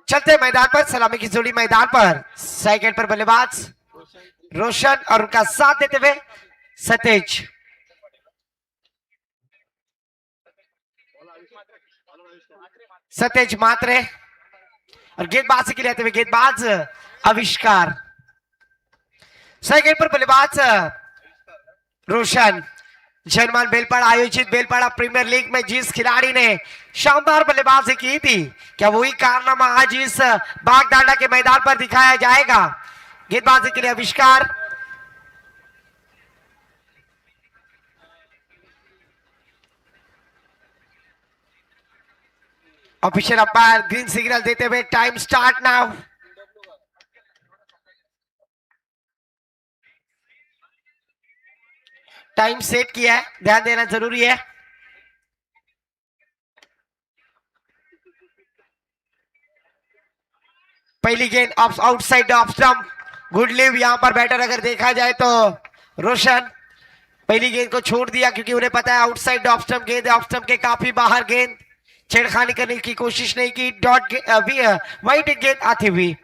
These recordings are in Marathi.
चलते मैदान पर, सलामी की जोड़ी मैदान पर। साइकिल पर बल्लेबाज रोशन और उनका साथ देते हुए सतेज। सतेज मात्रे और गेंदबाजी के लिए आते हुए गेंदबाज आविष्कार। साइकिल पर बल्लेबाज रोशन। जर्मन बेलपाड़ा आयोजित बेलपाड़ा प्रीमियर लीग में जिस खिलाड़ी ने शानदार बल्लेबाजी की थी, क्या वही कारनामा आज इस बागडांडा के मैदान पर दिखाया जाएगा? गेंदबाजी के लिए आविष्कार। ऑफिशियल अंपायर ग्रीन सिग्नल देते हुए time start now. Time set किया है, ध्यान देना जरूरी है। पहली गेंद outside off stump, good leave यहां पर बैटर अगर देखा जाए तो रोशन पहली गेंद को छोड़ दिया क्योंकि उन्हें पता है आउटसाइड ऑफ स्टंप गेंद, ऑफ स्टंप के काफी बाहर गेंद, छेड़खानी करने की कोशिश नहीं की। डॉट वाइट गेंद आती हुई।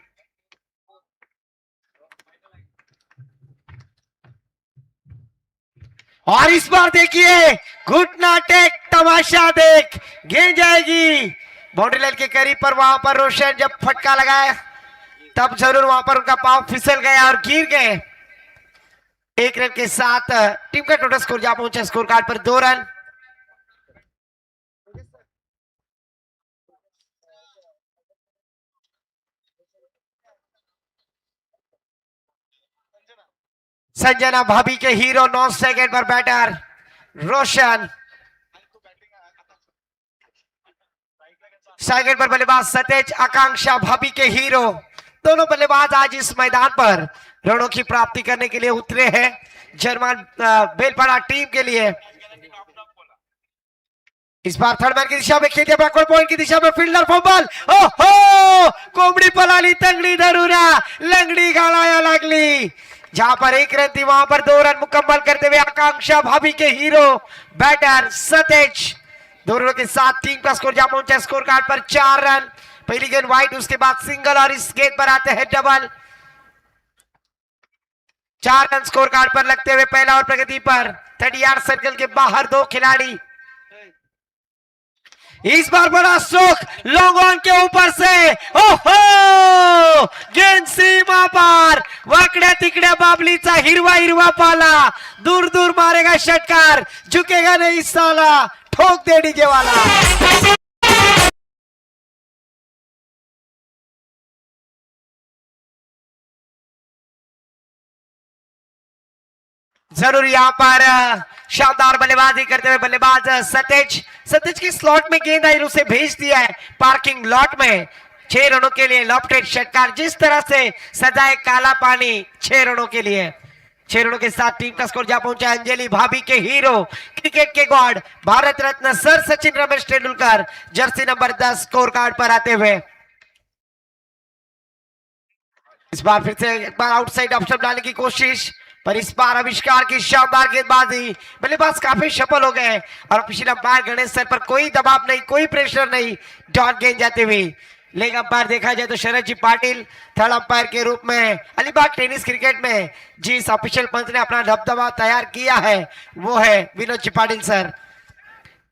और इस बार देखिए घुटना टेक तमाशा देख, गेंद जाएगी बाउंड्री लाइन के करीब पर। वहां पर रोशन जब फटका लगाया तब जरूर वहां पर उनका पांव फिसल गया और गिर गए। एक रन के साथ टीम का टोटल स्कोर जा पहुंचा स्कोर कार्ड पर 2 रन। संजना भाभी के हीरो 9 सेकंड पर बैटर रोशन। सेकंड पर बल्लेबाज सतेज, आकांक्षा भाभी के हीरो। दोनों बल्लेबाज आज इस मैदान पर रनों की प्राप्ति करने के लिए उतरे हैं जर्मन बेलपाड़ा टीम के लिए। इस बार थर्ड मैन की दिशा में खेलिए, बैकवर्ड पॉइंट की दिशा में फील्डर फंबल। ओहो, कोमड़ी पलाली तंगड़ी धरूरा लंगड़ी गालाया लागली। जहां पर एक रन थी वहां पर 2 रन मुकम्मल करते हुए आकांक्षा भाभी के हीरो बैटर सतेज। दोनों के साथ टीम का स्कोर जा पहुंचा स्कोर कार्ड पर 4 रन। पहली गेंद वाइड, उसके बाद सिंगल और इस गेंद पर आते हैं डबल। 4 रन स्कोर कार्ड पर लगते हुए पहला और प्रगति पर 30 यार्ड सर्कल के बाहर 2 खिलाड़ी। इस बार बड़ा स्ट्रोक लॉन्ग ऑन के ऊपर से, ओहो, गेंद सीमा पार, वाकड्या तिकड्या बाबलीचा हिरवा हिरवा पाला, दूर दूर मारेगा षटकार, झुकेगा नहीं साला, ठोक दे डीजे वाला। जरूर यहां पर शानदार बल्लेबाजी करते हुए बल्लेबाज सतेज। सतेज की स्लॉट में गेंद आई, उसे भेज दिया है पार्किंग लॉट में। 6 रनों के लिए लॉफ्टेड षटकार, जिस तरह से सजाए काला पानी 6 रनों के लिए। 6 रनों के साथ टीम का स्कोर जा पहुंचा अंजलि भाभी के हीरो, क्रिकेट के God, Bharat Ratna sir Sachin Ramesh Tendulkar, jersey number 10 score card पर आते हुए। इस बार फिर से एक बार आउटसाइड ऑफ स्टंप डालने की कोशिश, पर इस बार आविष्कार की शानदार गेंदबाजी, बल्लेबाज काफी सफल हो गए और ऑफिशियल अंपायर गणेश सर पर कोई दबाव नहीं, कोई प्रेशर नहीं, डॉट गेंद जाती हुई। लेग अंपायर देखा जाए तो शरद जी पाटिल, थर्ड अंपायर के रूप में अलीबाग टेनिस क्रिकेट में जिस ऑफिशियल पंच ने अपना दबदबा तैयार किया है वो है विनोद जी पाटिल सर।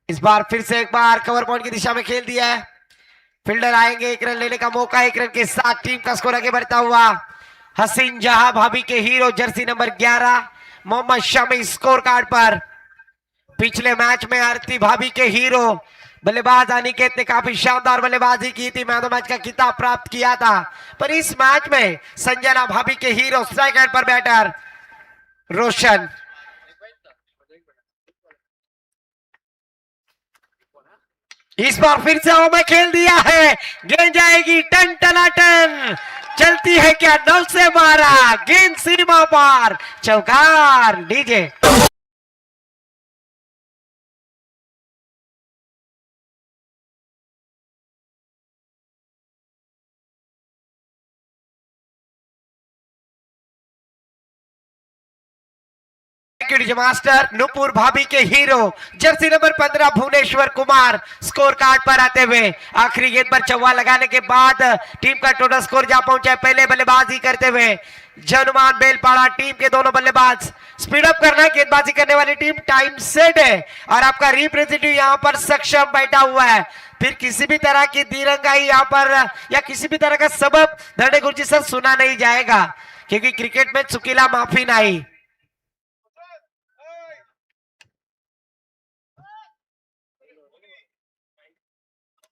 इस बार फिर से एक बार कवर पॉइंट की दिशा में खेल दिया है, फील्डर आएंगे, 1 रन लेने का मौका। 1 रन के साथ टीम का स्कोर आगे बढ़ता हुआ हसीन जहां भाभी के hero, jersey number 11 Mohammed Shami score card पर। पिछले मैच में आरती भाभी के हीरो बल्लेबाज अनिकेत ने काफी शानदार बल्लेबाजी की थी, मैन ऑफ मैच का खिताब प्राप्त किया था, पर इस मैच में संजना भाभी के हीरो सेकंड पर बैटर रोशन। इस बार फिर से में खेल दिया है, गेंद जाएगी टन टनाटन, चलती है क्या नल से मारा, गेंद सीमा पार, चौकार DJ. Thank you DJ master. Nupur भाभी के hero jersey number 15 Bhuvneshwar Kumar score card पर आते हुए आखिरी गेंद पर चौवा लगाने के बाद टीम का टोटल स्कोर जा पहुंचा है। पहले बल्लेबाजी करते हुए जनुमान बेलपाड़ा टीम के दोनों बल्लेबाज स्पीड अप करना है। गेंदबाजी करने वाली टीम टाइम सेट है और आपका रिप्रेजेंटेटिव यहां पर सक्षम बैठा हुआ है। फिर किसी भी तरह की दिरंगाई यहां पर या किसी भी तरह का सबब धरणे गुरुजी सर सुना नहीं जाएगा, क्योंकि क्रिकेट में चुकीला माफी नहीं।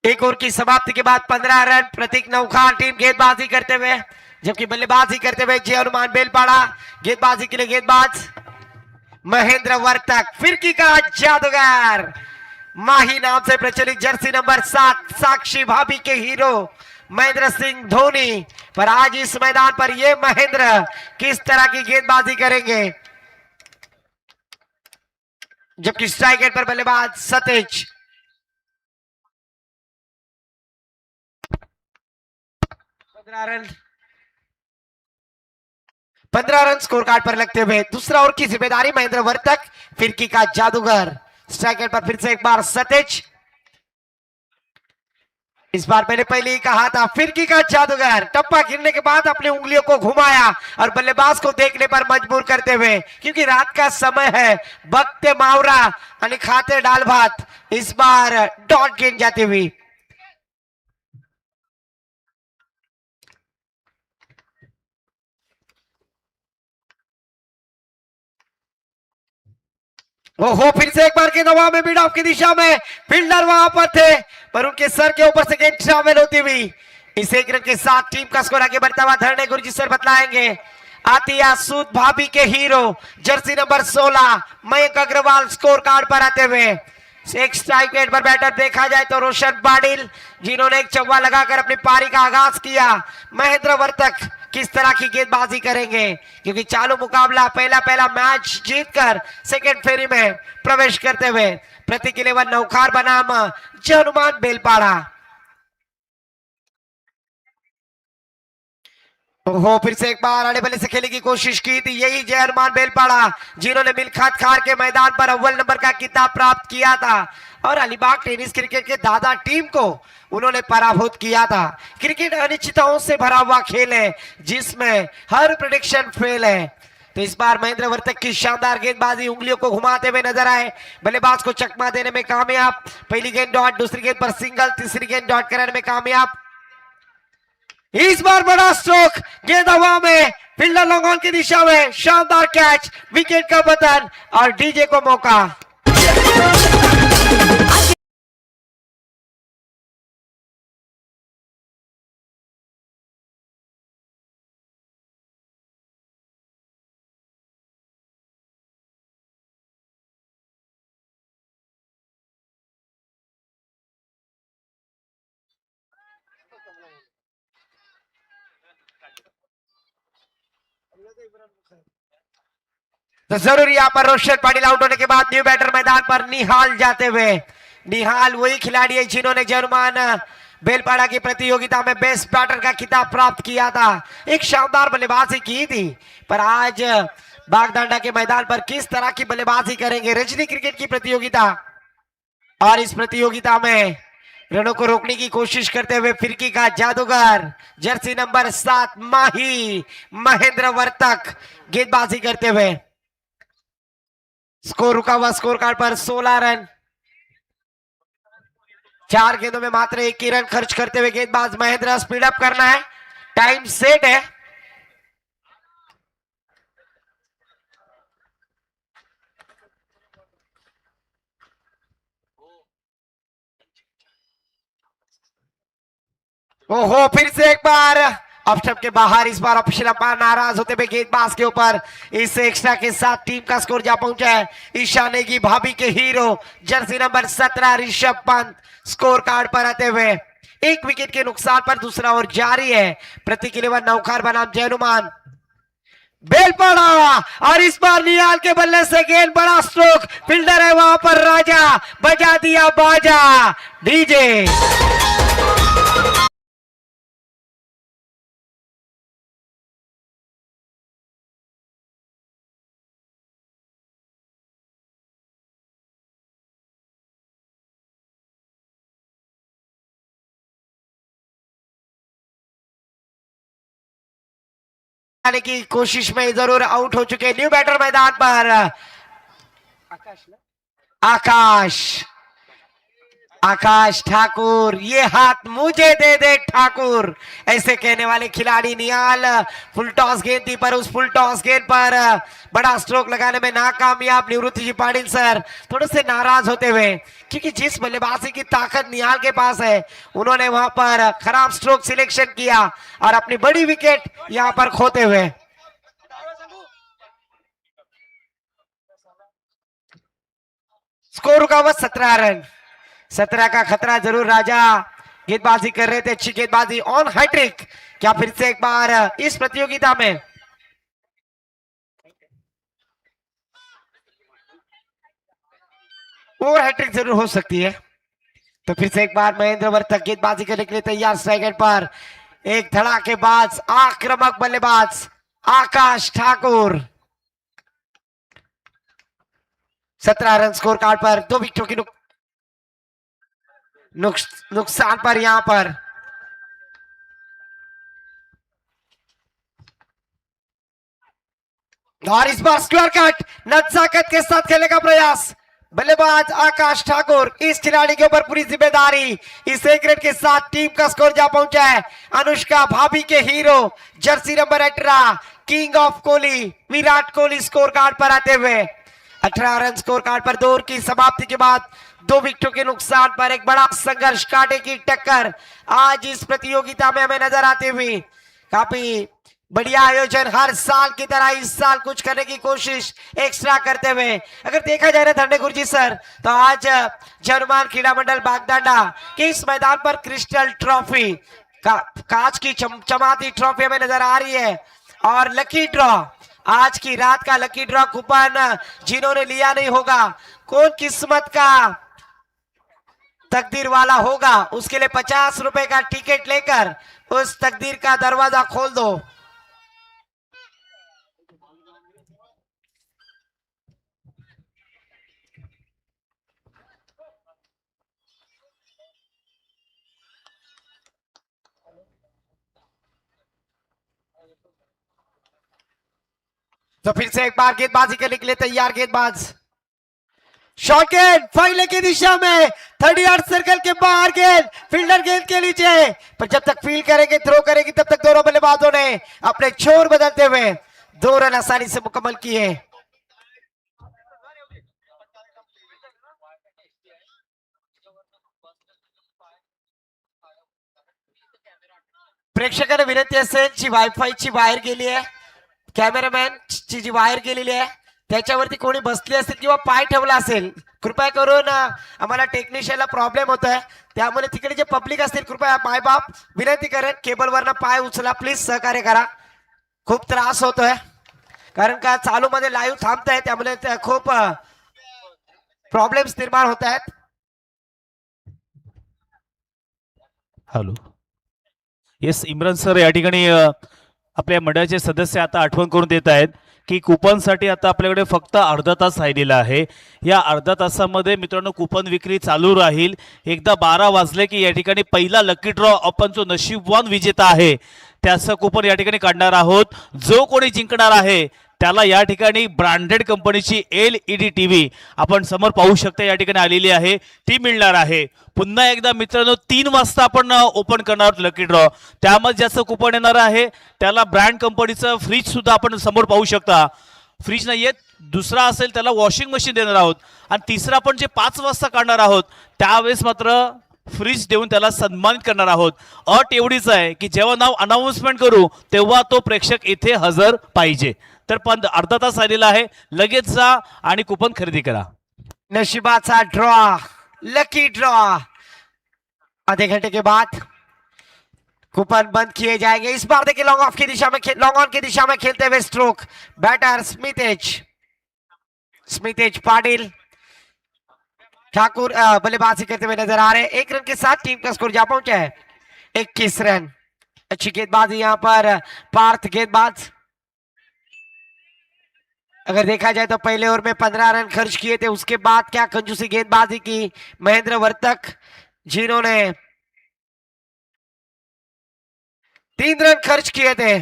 एक ओवर की समाप्ति के बाद 15 रन। प्रतीक नौखार टीम गेंदबाजी करते हुए, जबकि बल्लेबाजी करते हुए जय हनुमान बेलपाड़ा। गेंदबाजी के लिए गेंदबाज महेंद्र वर्तक। फिरकी का जादूगर माही नाम से प्रचलित जर्सी नंबर 7 साक्षी भाभी के हीरो महेंद्र सिंह धोनी। पर आज इस मैदान पर ये महेंद्र किस तरह की गेंदबाजी करेंगे, जबकि स्ट्राइक एंड पर बल्लेबाज सतेज। 15 रन स्कोर कार्ड पर लगते हुए दूसरा ओवर की जिम्मेदारी महेंद्र वर्तक। फिरकी का जादूगर स्ट्राइक एंड पर फिर से एक बार सतेज। इस बार मैंने पहले ही कहा था, फिरकी का जादूगर टप्पा गिरने के बाद अपनी उंगलियों को घुमाया और बल्लेबाज को देखने पर मजबूर करते हुए, क्योंकि रात का समय है, बकते मावरा और खाते दाल भात। इस बार डॉट गेंद जाती हुई ओहो, फिर से एक बार के दबाव में मिड ऑफ की दिशा में फील्डर वहां पर थे, पर उनके सर के ऊपर से गेंद शामिल होती हुई इस एक रन के साथ टीम का स्कोर आगे बढ़ता हुआ धरणे गुरुजी सर बतलाएंगे। आतिया सूद भाभी के hero jersey number 16 Mayank Agarwal score card पर आते हुए। एक स्ट्राइक रेट पर बैटर देखा जाए तो रोशन पाटिल, जिन्होंने एक चौवा लगाकर अपनी पारी का आगाज किया। महेंद्र वर्तक किस तरह की गेंदबाजी करेंगे, क्योंकि चालू मुकाबला पहला मैच जीतकर सेकेंड फेरी में प्रवेश करते हुए प्रतीक 11 नौखार बनाम जय हनुमान बेलपाड़ा। ओहो, फिर से एक बार आड़े बल्ले से खेलने की कोशिश की थी यही जय हनुमान बेलपाड़ा, जिन्होंने मिलखात खार के मैदान पर अव्वल नंबर का खिताब प्राप्त किया था और अलीबाग टेनिस क्रिकेट के दादा टीम को उन्होंने पराभूत किया था। क्रिकेट अनिश्चितताओं से भरा हुआ खेल है, जिसमें हर प्रेडिक्शन फेल है। तो इस बार महेंद्र वर्तक की शानदार गेंदबाजी उंगलियों को घुमाते हुए नजर आए, बल्लेबाज को चकमा देने में कामयाब। पहली गेंद डॉट, दूसरी गेंद पर सिंगल, तीसरी गेंद डॉट कराने में कामयाब। इस बार बड़ा स्ट्रोक, गेंद हवा में, फील्डर लॉन्ग ऑन की दिशा में, शानदार कैच, विकेट का पतन और डीजे को मौका। तो जरूर यहाँ पर रोशन पाटिल आउट होने के बाद न्यू बैटर मैदान पर निहाल जाते हुए। निहाल वही खिलाड़ी है जिन्होंने जय हनुमान बेलपाड़ा की प्रतियोगिता में बेस्ट बैटर का खिताब प्राप्त किया था। एक शानदार बल्लेबाजी की थी, पर आज बागदांडा के मैदान पर किस तरह की बल्लेबाजी करेंगे। रजनी क्रिकेट की प्रतियोगिता और इस प्रतियोगिता में रनों को रोकने की कोशिश करते हुए फिरकी का जादूगर जर्सी नंबर 7 माही महेंद्र वर्तक गेंदबाजी करते हुए। स्कोर रुका हुआ स्कोर कार्ड पर 16 रन। 4 गेंदों में मात्र 1 ही रन खर्च करते हुए गेंदबाज महेंद्र स्पीड अप करना है, टाइम सेट है। ओहो, फिर से एक बार ऑफ स्टंप के बाहर, इस बार ऑफिशियल अंपायर नाराज होते हुए गेंदबाज के ऊपर। इस एक्स्ट्रा के साथ टीम का स्कोर जा पहुंचा है ईशा नेगी भाभी के hero jersey number 17 Rishabh Pant score card पर आते हुए। 1 विकेट के नुकसान पर दूसरा ओवर जारी है। प्रतीक 11 नौखार बनाम जय हनुमान बेलपाड़ा और इस बार निहाल के बल्ले से गेंद, बड़ा स्ट्रोक, फील्डर है वहां पर राजा, बजा दिया बाजा डीजे। आने की कोशिश में जरूर आउट हो चुके। न्यू बैटर मैदान पर आकाश आकाश ठाकुर, ये हाथ मुझे दे दे ठाकुर, ऐसे कहने वाले खिलाड़ी निहाल फुल टॉस गेंद थी, पर उस फुल टॉस गेंद पर बड़ा स्ट्रोक लगाने में नाकामयाब। निवृत्ति जी पाटिल सर थोड़े से नाराज होते हुए, क्योंकि जिस बल्लेबाजी की ताकत निहाल के पास है, उन्होंने वहां पर खराब स्ट्रोक सिलेक्शन किया और अपनी बड़ी विकेट यहां पर खोते हुए। स्कोर रुका हुआ 17 रन। 17 का खतरा जरूर। राजा गेंदबाजी कर रहे थे, अच्छी गेंदबाजी ऑन हैट्रिक। क्या फिर से एक बार इस प्रतियोगिता में और हैट्रिक जरूर हो सकती है? तो फिर से एक बार महेंद्र वर्तक गेंदबाजी करने के लिए तैयार। स्ट्राइक एंड पर एक धड़ाकेबाज आक्रामक बल्लेबाज आकाश ठाकुर। 17 रन स्कोर कार्ड पर, 2 विकेटों की नुकसान पर यहां पर और इस बार स्क्वायर कट नजाकत के साथ खेलने का प्रयास। बल्लेबाज आकाश ठाकुर, इस खिलाड़ी के ऊपर पूरी जिम्मेदारी। इस एक रन के साथ टीम का स्कोर जा पहुंचा है। अनुष्का भाभी के hero, jersey number 18, king of Kohli Virat Kohli score card पर आते हुए 18 रन स्कोर कार्ड पर। 2 ओवर की समाप्ति के बाद 2 विकेटों के नुकसान पर एक बड़ा संघर्ष, कांटे की टक्कर आज इस प्रतियोगिता में हमें नजर आती हुई। काफी बढ़िया आयोजन, हर साल की तरह इस साल कुछ करने की कोशिश एक्स्ट्रा करते हुए। अगर देखा जाए ना धरने गुरुजी सर, तो आज जर्मन क्रीड़ा मंडल बागदांडा के इस मैदान पर क्रिस्टल ट्रॉफी कांच की चमचमाती ट्रॉफी हमें नजर आ रही है। और लकी ड्रॉ, आज की रात का लकी ड्रॉ कूपन जिन्होंने लिया नहीं होगा, कौन किस्मत का तकदीर वाला होगा, उसके लिए 50 रुपए का टिकट लेकर उस तकदीर का दरवाजा खोल दो। तो फिर से एक बार गेंदबाजी करने के लिए तैयार गेंदबाज। शॉर्ट गेंद फाइले की दिशा में, 30 यार्ड सर्कल के बाहर गेंद, फील्डर गेंद के नीचे, पर जब तक फील्ड करेंगे, थ्रो करेगी, तब तक दोनों बल्लेबाजों ने अपने छोर बदलते हुए 2 रन आसानी से मुकम्मल किए। प्रेक्षकांना विनंती असेल जी वायफायची वायर गेली आहे, कॅमेरामॅन ची जी वायर गेलेली आहे त्याच्यावरती कोणी बसले असेल किंवा पाय ठेवला असेल, कृपया करून आम्हाला टेक्निशियनला प्रॉब्लेम होतोय, त्यामुळे तिकडे जे पब्लिक असतील कृपया मायबाप विनंती करेन केबलवरनं पाय उचला, प्लीज सहकार्य करा। खूप त्रास होतोय कारण का चालू मध्ये लाईव्ह थांबताय, त्यामुळे खूप प्रॉब्लेम्स निर्माण होत आहेत। हॅलो, येस इम्रान सर या ठिकाणी आपल्या मंडळाचे सदस्य आता आठवण करून देत आहेत की कुपनसाठी आता आपल्याकडे फक्त अर्धा तास राहिलेला आहे। या अर्धा तासामध्ये मित्रांनो कुपन विक्री चालू राहील। एकदा 12 वाजले की या ठिकाणी पहिला लकी ड्रॉ आपण जो नशीबवान विजेता आहे त्याचं कुपन या ठिकाणी काढणार आहोत। जो कोणी जिंकणार आहे त्याला या ठिकाणी ब्रँडेड कंपनीची LED टीव्ही आपण समोर पाहू शकता या ठिकाणी आलेली आहे, ती मिळणार आहे। पुन्हा एकदा मित्रांनो 3 वाजता आपण ओपन करणार आहोत लकी ड्रॉ, त्यामध्ये ज्याचं कुपन येणार आहे त्याला ब्रँड कंपनीचं फ्रीज सुद्धा आपण समोर पाहू शकता। फ्रीज नाहीये, दुसरा असेल त्याला वॉशिंग मशीन देणार आहोत, आणि तिसरा आपण जे 5 वाजता काढणार आहोत त्यावेळेस मात्र फ्रीज देऊन त्याला सन्मानित करणार आहोत। अट एवढीच आहे की जेव्हा नाव अनाउन्समेंट करू तेव्हा तो प्रेक्षक इथे हजर पाहिजे। तर पण अर्धा तास आलेला आहे, लगेच जा आणि कुपन खरेदी करा। नशीबाचा ड्रॉ, लकी ड्रॉ, आधे घंटे के बाद कूपन बंद किए जाएंगे। इस बार देखिए लॉन्ग ऑफ की दिशा में, लॉन्ग ऑन की दिशा में खेलते हुए स्ट्रोक बैटर स्मितेज पाटिल ठाकुर बल्लेबाजी करते हुए नजर आ रहे हैं। 1 रन के साथ टीम का स्कोर जा पहुंचा है 21 रन। अच्छी गेंदबाजी यहां पर पार्थ गेंदबाज। अगर देखा जाए तो पहले ओवर में 15 रन खर्च किए थे, उसके बाद क्या कंजूसी गेंदबाजी की महेंद्र वर्तक, जिन्होंने 3 रन खर्च किए थे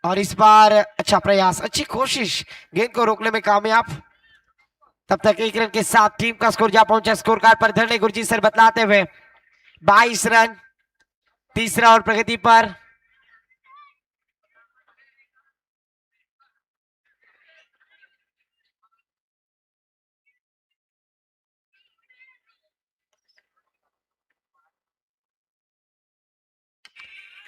और इस बार अच्छा प्रयास, अच्छी कोशिश, गेंद को रोकने में कामयाब। तब तक 1 रन के साथ टीम का स्कोर जा पहुंचा स्कोर कार्ड पर। धरने गुरजीत सर बतलाते हुए 22 रन, तीसरा और प्रगति पर।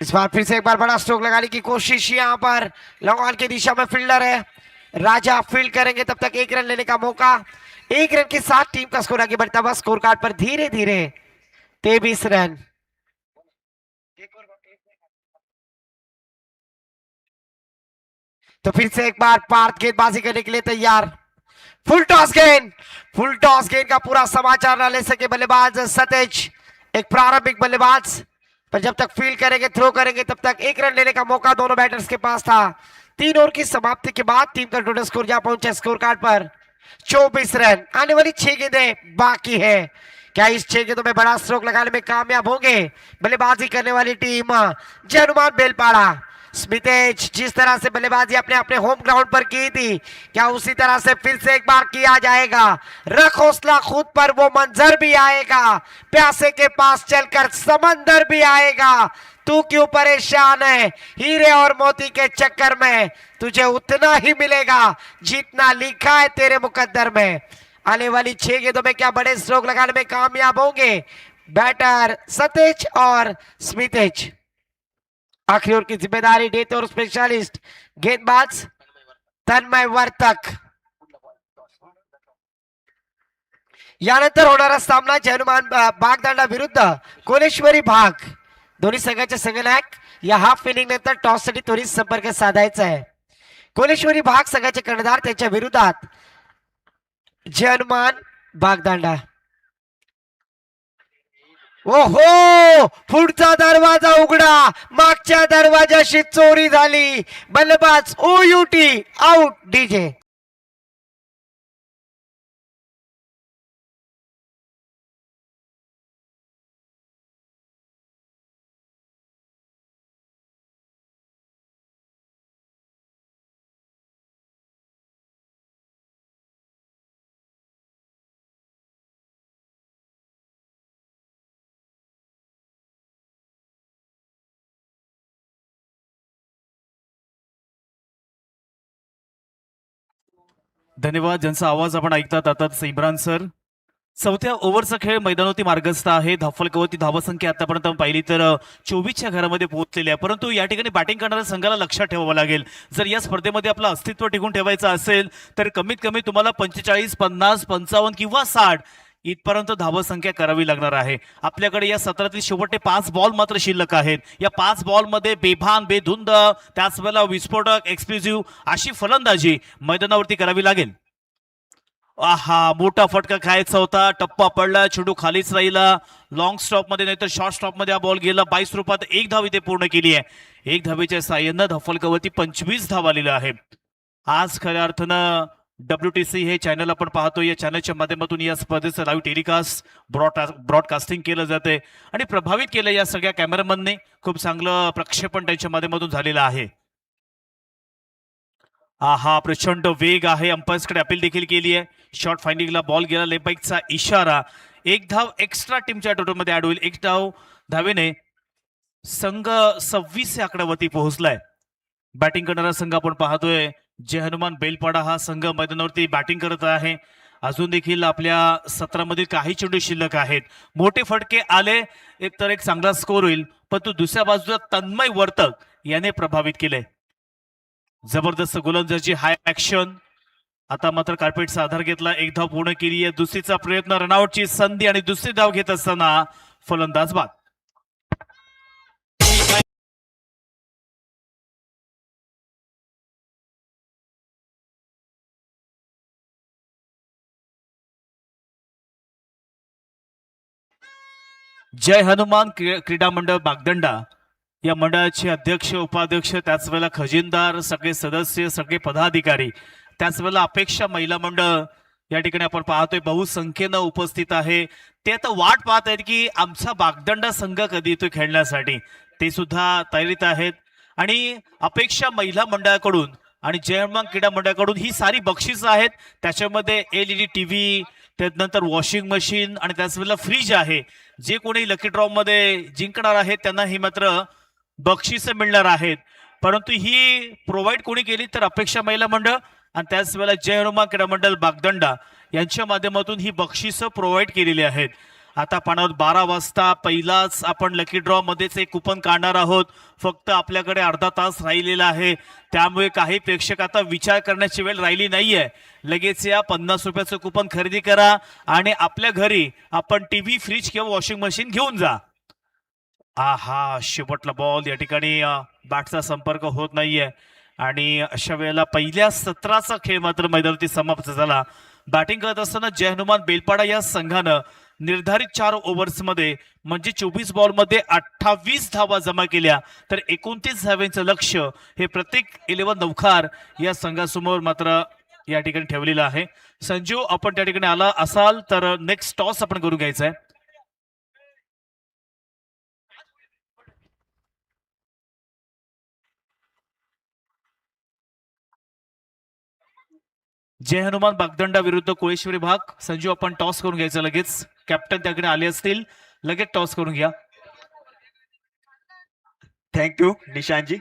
इस बार फिर से एक बार बड़ा स्ट्रोक लगाने की कोशिश, यहां पर लॉन्ग ऑन की दिशा में फील्डर है राजा, फील्ड करेंगे तब तक 1 रन लेने का मौका। 1 रन के साथ टीम का स्कोर आगे बढ़ता हुआ स्कोर कार्ड पर धीरे धीरे 23 रन। तो फिर से एक बार पार्थ गेंदबाजी करने के लिए तैयार। फुल टॉस गेंद, फुल टॉस गेंद का पूरा समाचार न ले सके बल्लेबाज सतेज, एक प्रारंभिक बल्लेबाज, पर जब तक फील्ड करेंगे थ्रो करेंगे तब तक 1 रन लेने का मौका दोनों बैटर्स के पास था। 3 ओवर की समाप्ति के बाद टीम का टोटल स्कोर जा पहुंचा स्कोर कार्ड पर 24 रन। आने वाली 6 गेंदें बाकी है, क्या इस 6 गेंदों में बड़ा स्ट्रोक लगाने में कामयाब होंगे बल्लेबाजी करने वाली टीम जय हनुमान बेलपाड़ा। स्मितेश जिस तरह से बल्लेबाजी अपने अपने होम ग्राउंड पर की थी, क्या उसी तरह से फिर से एक बार किया जाएगा? रख हौसला खुद पर, वो मंजर भी आएगा, प्यासे के पास चलकर समंदर भी आएगा। तू क्यों परेशान है? हीरे और मोती के चक्कर में तुझे उतना ही मिलेगा जितना लिखा है तेरे मुकद्दर में। आने वाली 6 गेंदों में क्या बड़े स्ट्रोक लगाने में कामयाब होंगे बैटर सतेज और स्मितेज? आखिरी ओवर की जिम्मेदारी देते और स्पेशलिस्ट गेंदबाज तन्मय वर्तक। यानंतर होणारा सामना जय हनुमान बागदांडा विरुद्ध कोलेश्वरी भाग। दोन्ही संघाचे संघनायक या हाफ इनिंग नंतर टॉस साठी त्वरित संपर्क साधायचा आहे। कोलेश्वरी भाग संघाचे कर्णधार, त्यांच्या विरोधात जय हनुमान बागदांडा। ओहो, पुढचा दरवाजा उघडा, मागच्या दरवाजाशी चोरी झाली, बल्लेबाज ओयूटी आउट डीजे। धन्यवाद. ज्यांचा आवाज आपण ऐकतात आता इम्रान सर. चौथ्या ओव्हरचा खेळ मैदानावरती मार्गस्थ आहे. धावफलकावरती धावसंख्या आतापर्यंत आपण पाहिली तर 24च्या घरामध्ये पोहोचलेली आहे. परंतु या ठिकाणी बॅटिंग करणाऱ्या संघाला लक्षात ठेवावं लागेल, जर या स्पर्धेमध्ये आपलं अस्तित्व टिकून ठेवायचं असेल तर कमीत कमी तुम्हाला 45, 50, 55 किंवा 60 इथपर्यंत धावसंख्या करावी लागणार आहे. आपल्याकडे या सत्रातील शेवटचे 5 बॉल मात्र शिल्लक आहेत. या 5 बॉलमध्ये बेभान, बेधुंद, त्याच वेळेला विस्फोटक, एक्सप्लोसिव्ह अशी फलंदाजी मैदानावरती करावी लागेल. आहा, मोठा फटका खायचा होता, टप्पा पडला, चेंडू खालीच राहिला. लॉंग स्टॉप मध्ये नाहीतर शॉर्ट स्टॉप मध्ये हा बॉल गेला. 22 रूपात 1 धाव इथे पूर्ण केली आहे. 1 धावेच्या साह्यानं धावफलकावरती 25 धाव आलेल्या आहे. आज खऱ्या अर्थानं WTC हे चॅनल आपण पाहतो. या चॅनलच्या माध्यमातून या स्पर्धेचं लाईव्ह टेलिकास्ट ब्रॉडकास्टिंग केलं जाते आणि प्रभावित केलं या सगळ्या कॅमेरामनने. खूप चांगलं प्रक्षेपण त्यांच्या माध्यमातून झालेलं आहे. आहा, प्रचंड वेग आहे. अंपायर्सकडे अपील देखील केली आहे. शॉर्ट फाइंडिंगला बॉल गेला, लेग इशारा. 1 धाव एक्स्ट्रा टीमच्या टोटलमध्ये ऍड होईल. 1 धाव धावेने संघ 26 आकड्यावरती पोहोचलाय. बॅटिंग करणारा संघ आपण पाहतोय जय हनुमान बेलपाडा. हा संघ मैदानावरती बॅटिंग करत आहे. अजून देखील आपल्या सत्रामध्ये काही चेंडू शिल्लक आहेत. मोठे फटके आले तर एक चांगला स्कोर होईल, पण तो दुसऱ्या बाजूला तन्मय वर्तक याने प्रभावित केले. जबरदस्त गोलंदाजी, हाय ऍक्शन. आता मात्र कार्पेटचा आधार घेतला. 1 धाव पूर्ण केली आहे. दुसरीचा प्रयत्न, रनआउटची संधी आणि दुसरी धाव घेत असताना फलंदाज बाद. जय हनुमान क्रीडा मंडळ बागदंडा या मंडळाचे अध्यक्ष, उपाध्यक्ष, त्याच वेळेला खजिनदार, सगळे सदस्य, सगळे पदाधिकारी, त्याच वेळेला अपेक्षा महिला मंडळ या ठिकाणी आपण पाहतोय बहुसंख्येनं उपस्थित आहे. ते आता वाट पाहत आहेत की आमचा बागदंडा संघ कधी येतो खेळण्यासाठी. ते सुद्धा तयारीत आहेत आणि अपेक्षा महिला मंडळाकडून आणि जय हनुमान क्रीडा मंडळाकडून ही सारी बक्षीस आहेत. त्याच्यामध्ये LED TV, त्यानंतर वॉशिंग मशीन आणि त्याचवेळेला फ्रीज आहे. जे कोणी लकी ड्रॉ मध्ये जिंकणार आहेत त्यांना ही मात्र बक्षिसं मिळणार आहेत. परंतु ही प्रोव्हाइड कोणी केली तर अपेक्षा महिला मंडळ आणि त्याच वेळेला जय हनुमान क्रीडा मंडळ बागदंडा यांच्या माध्यमातून ही बक्षिसं प्रोव्हाइड केलेली आहेत. आता पाण्यावर 12 वाजता पहिलाच आपण लकी ड्रॉ मध्येच एक कुपन काढणार आहोत. फक्त आपल्याकडे अर्धा तास राहिलेला आहे, त्यामुळे काही प्रेक्षक आता विचार करण्याची वेळ राहिली नाहीये. लगेच या 50 रुपयाचं कुपन खरेदी करा आणि आपल्या घरी आपण TV, फ्रीज किंवा वॉशिंग मशीन घेऊन जा. आहा, शेवटला बॉल या ठिकाणी बॅटचा संपर्क होत नाहीये आणि अशा वेळेला पहिल्या सत्राचा खेळ मात्र मैदानावरती समाप्त झाला. बॅटिंग करत असताना जय हनुमान बेलपाडा या संघानं निर्धारित 4 ओव्हर्समध्ये म्हणजे 24 बॉलमध्ये 28 धावा जमा केल्या, तर 29 धावांचं लक्ष हे प्रत्येक 11 नौखार या संघासमोर मात्र या ठिकाणी ठेवलेलं आहे. संजू, आपण त्या ठिकाणी आला असाल तर नेक्स्ट टॉस आपण करून घ्यायचा आहे. जय हनुमान बागदंडा विरुद्ध कोळेश्वरी भाग. संजू, आपण टॉस करून घ्यायचं लगेच. कॅप्टन त्याकडे आले असतील, लगेच टॉस करून घ्या. थँक्यू निशांतजी.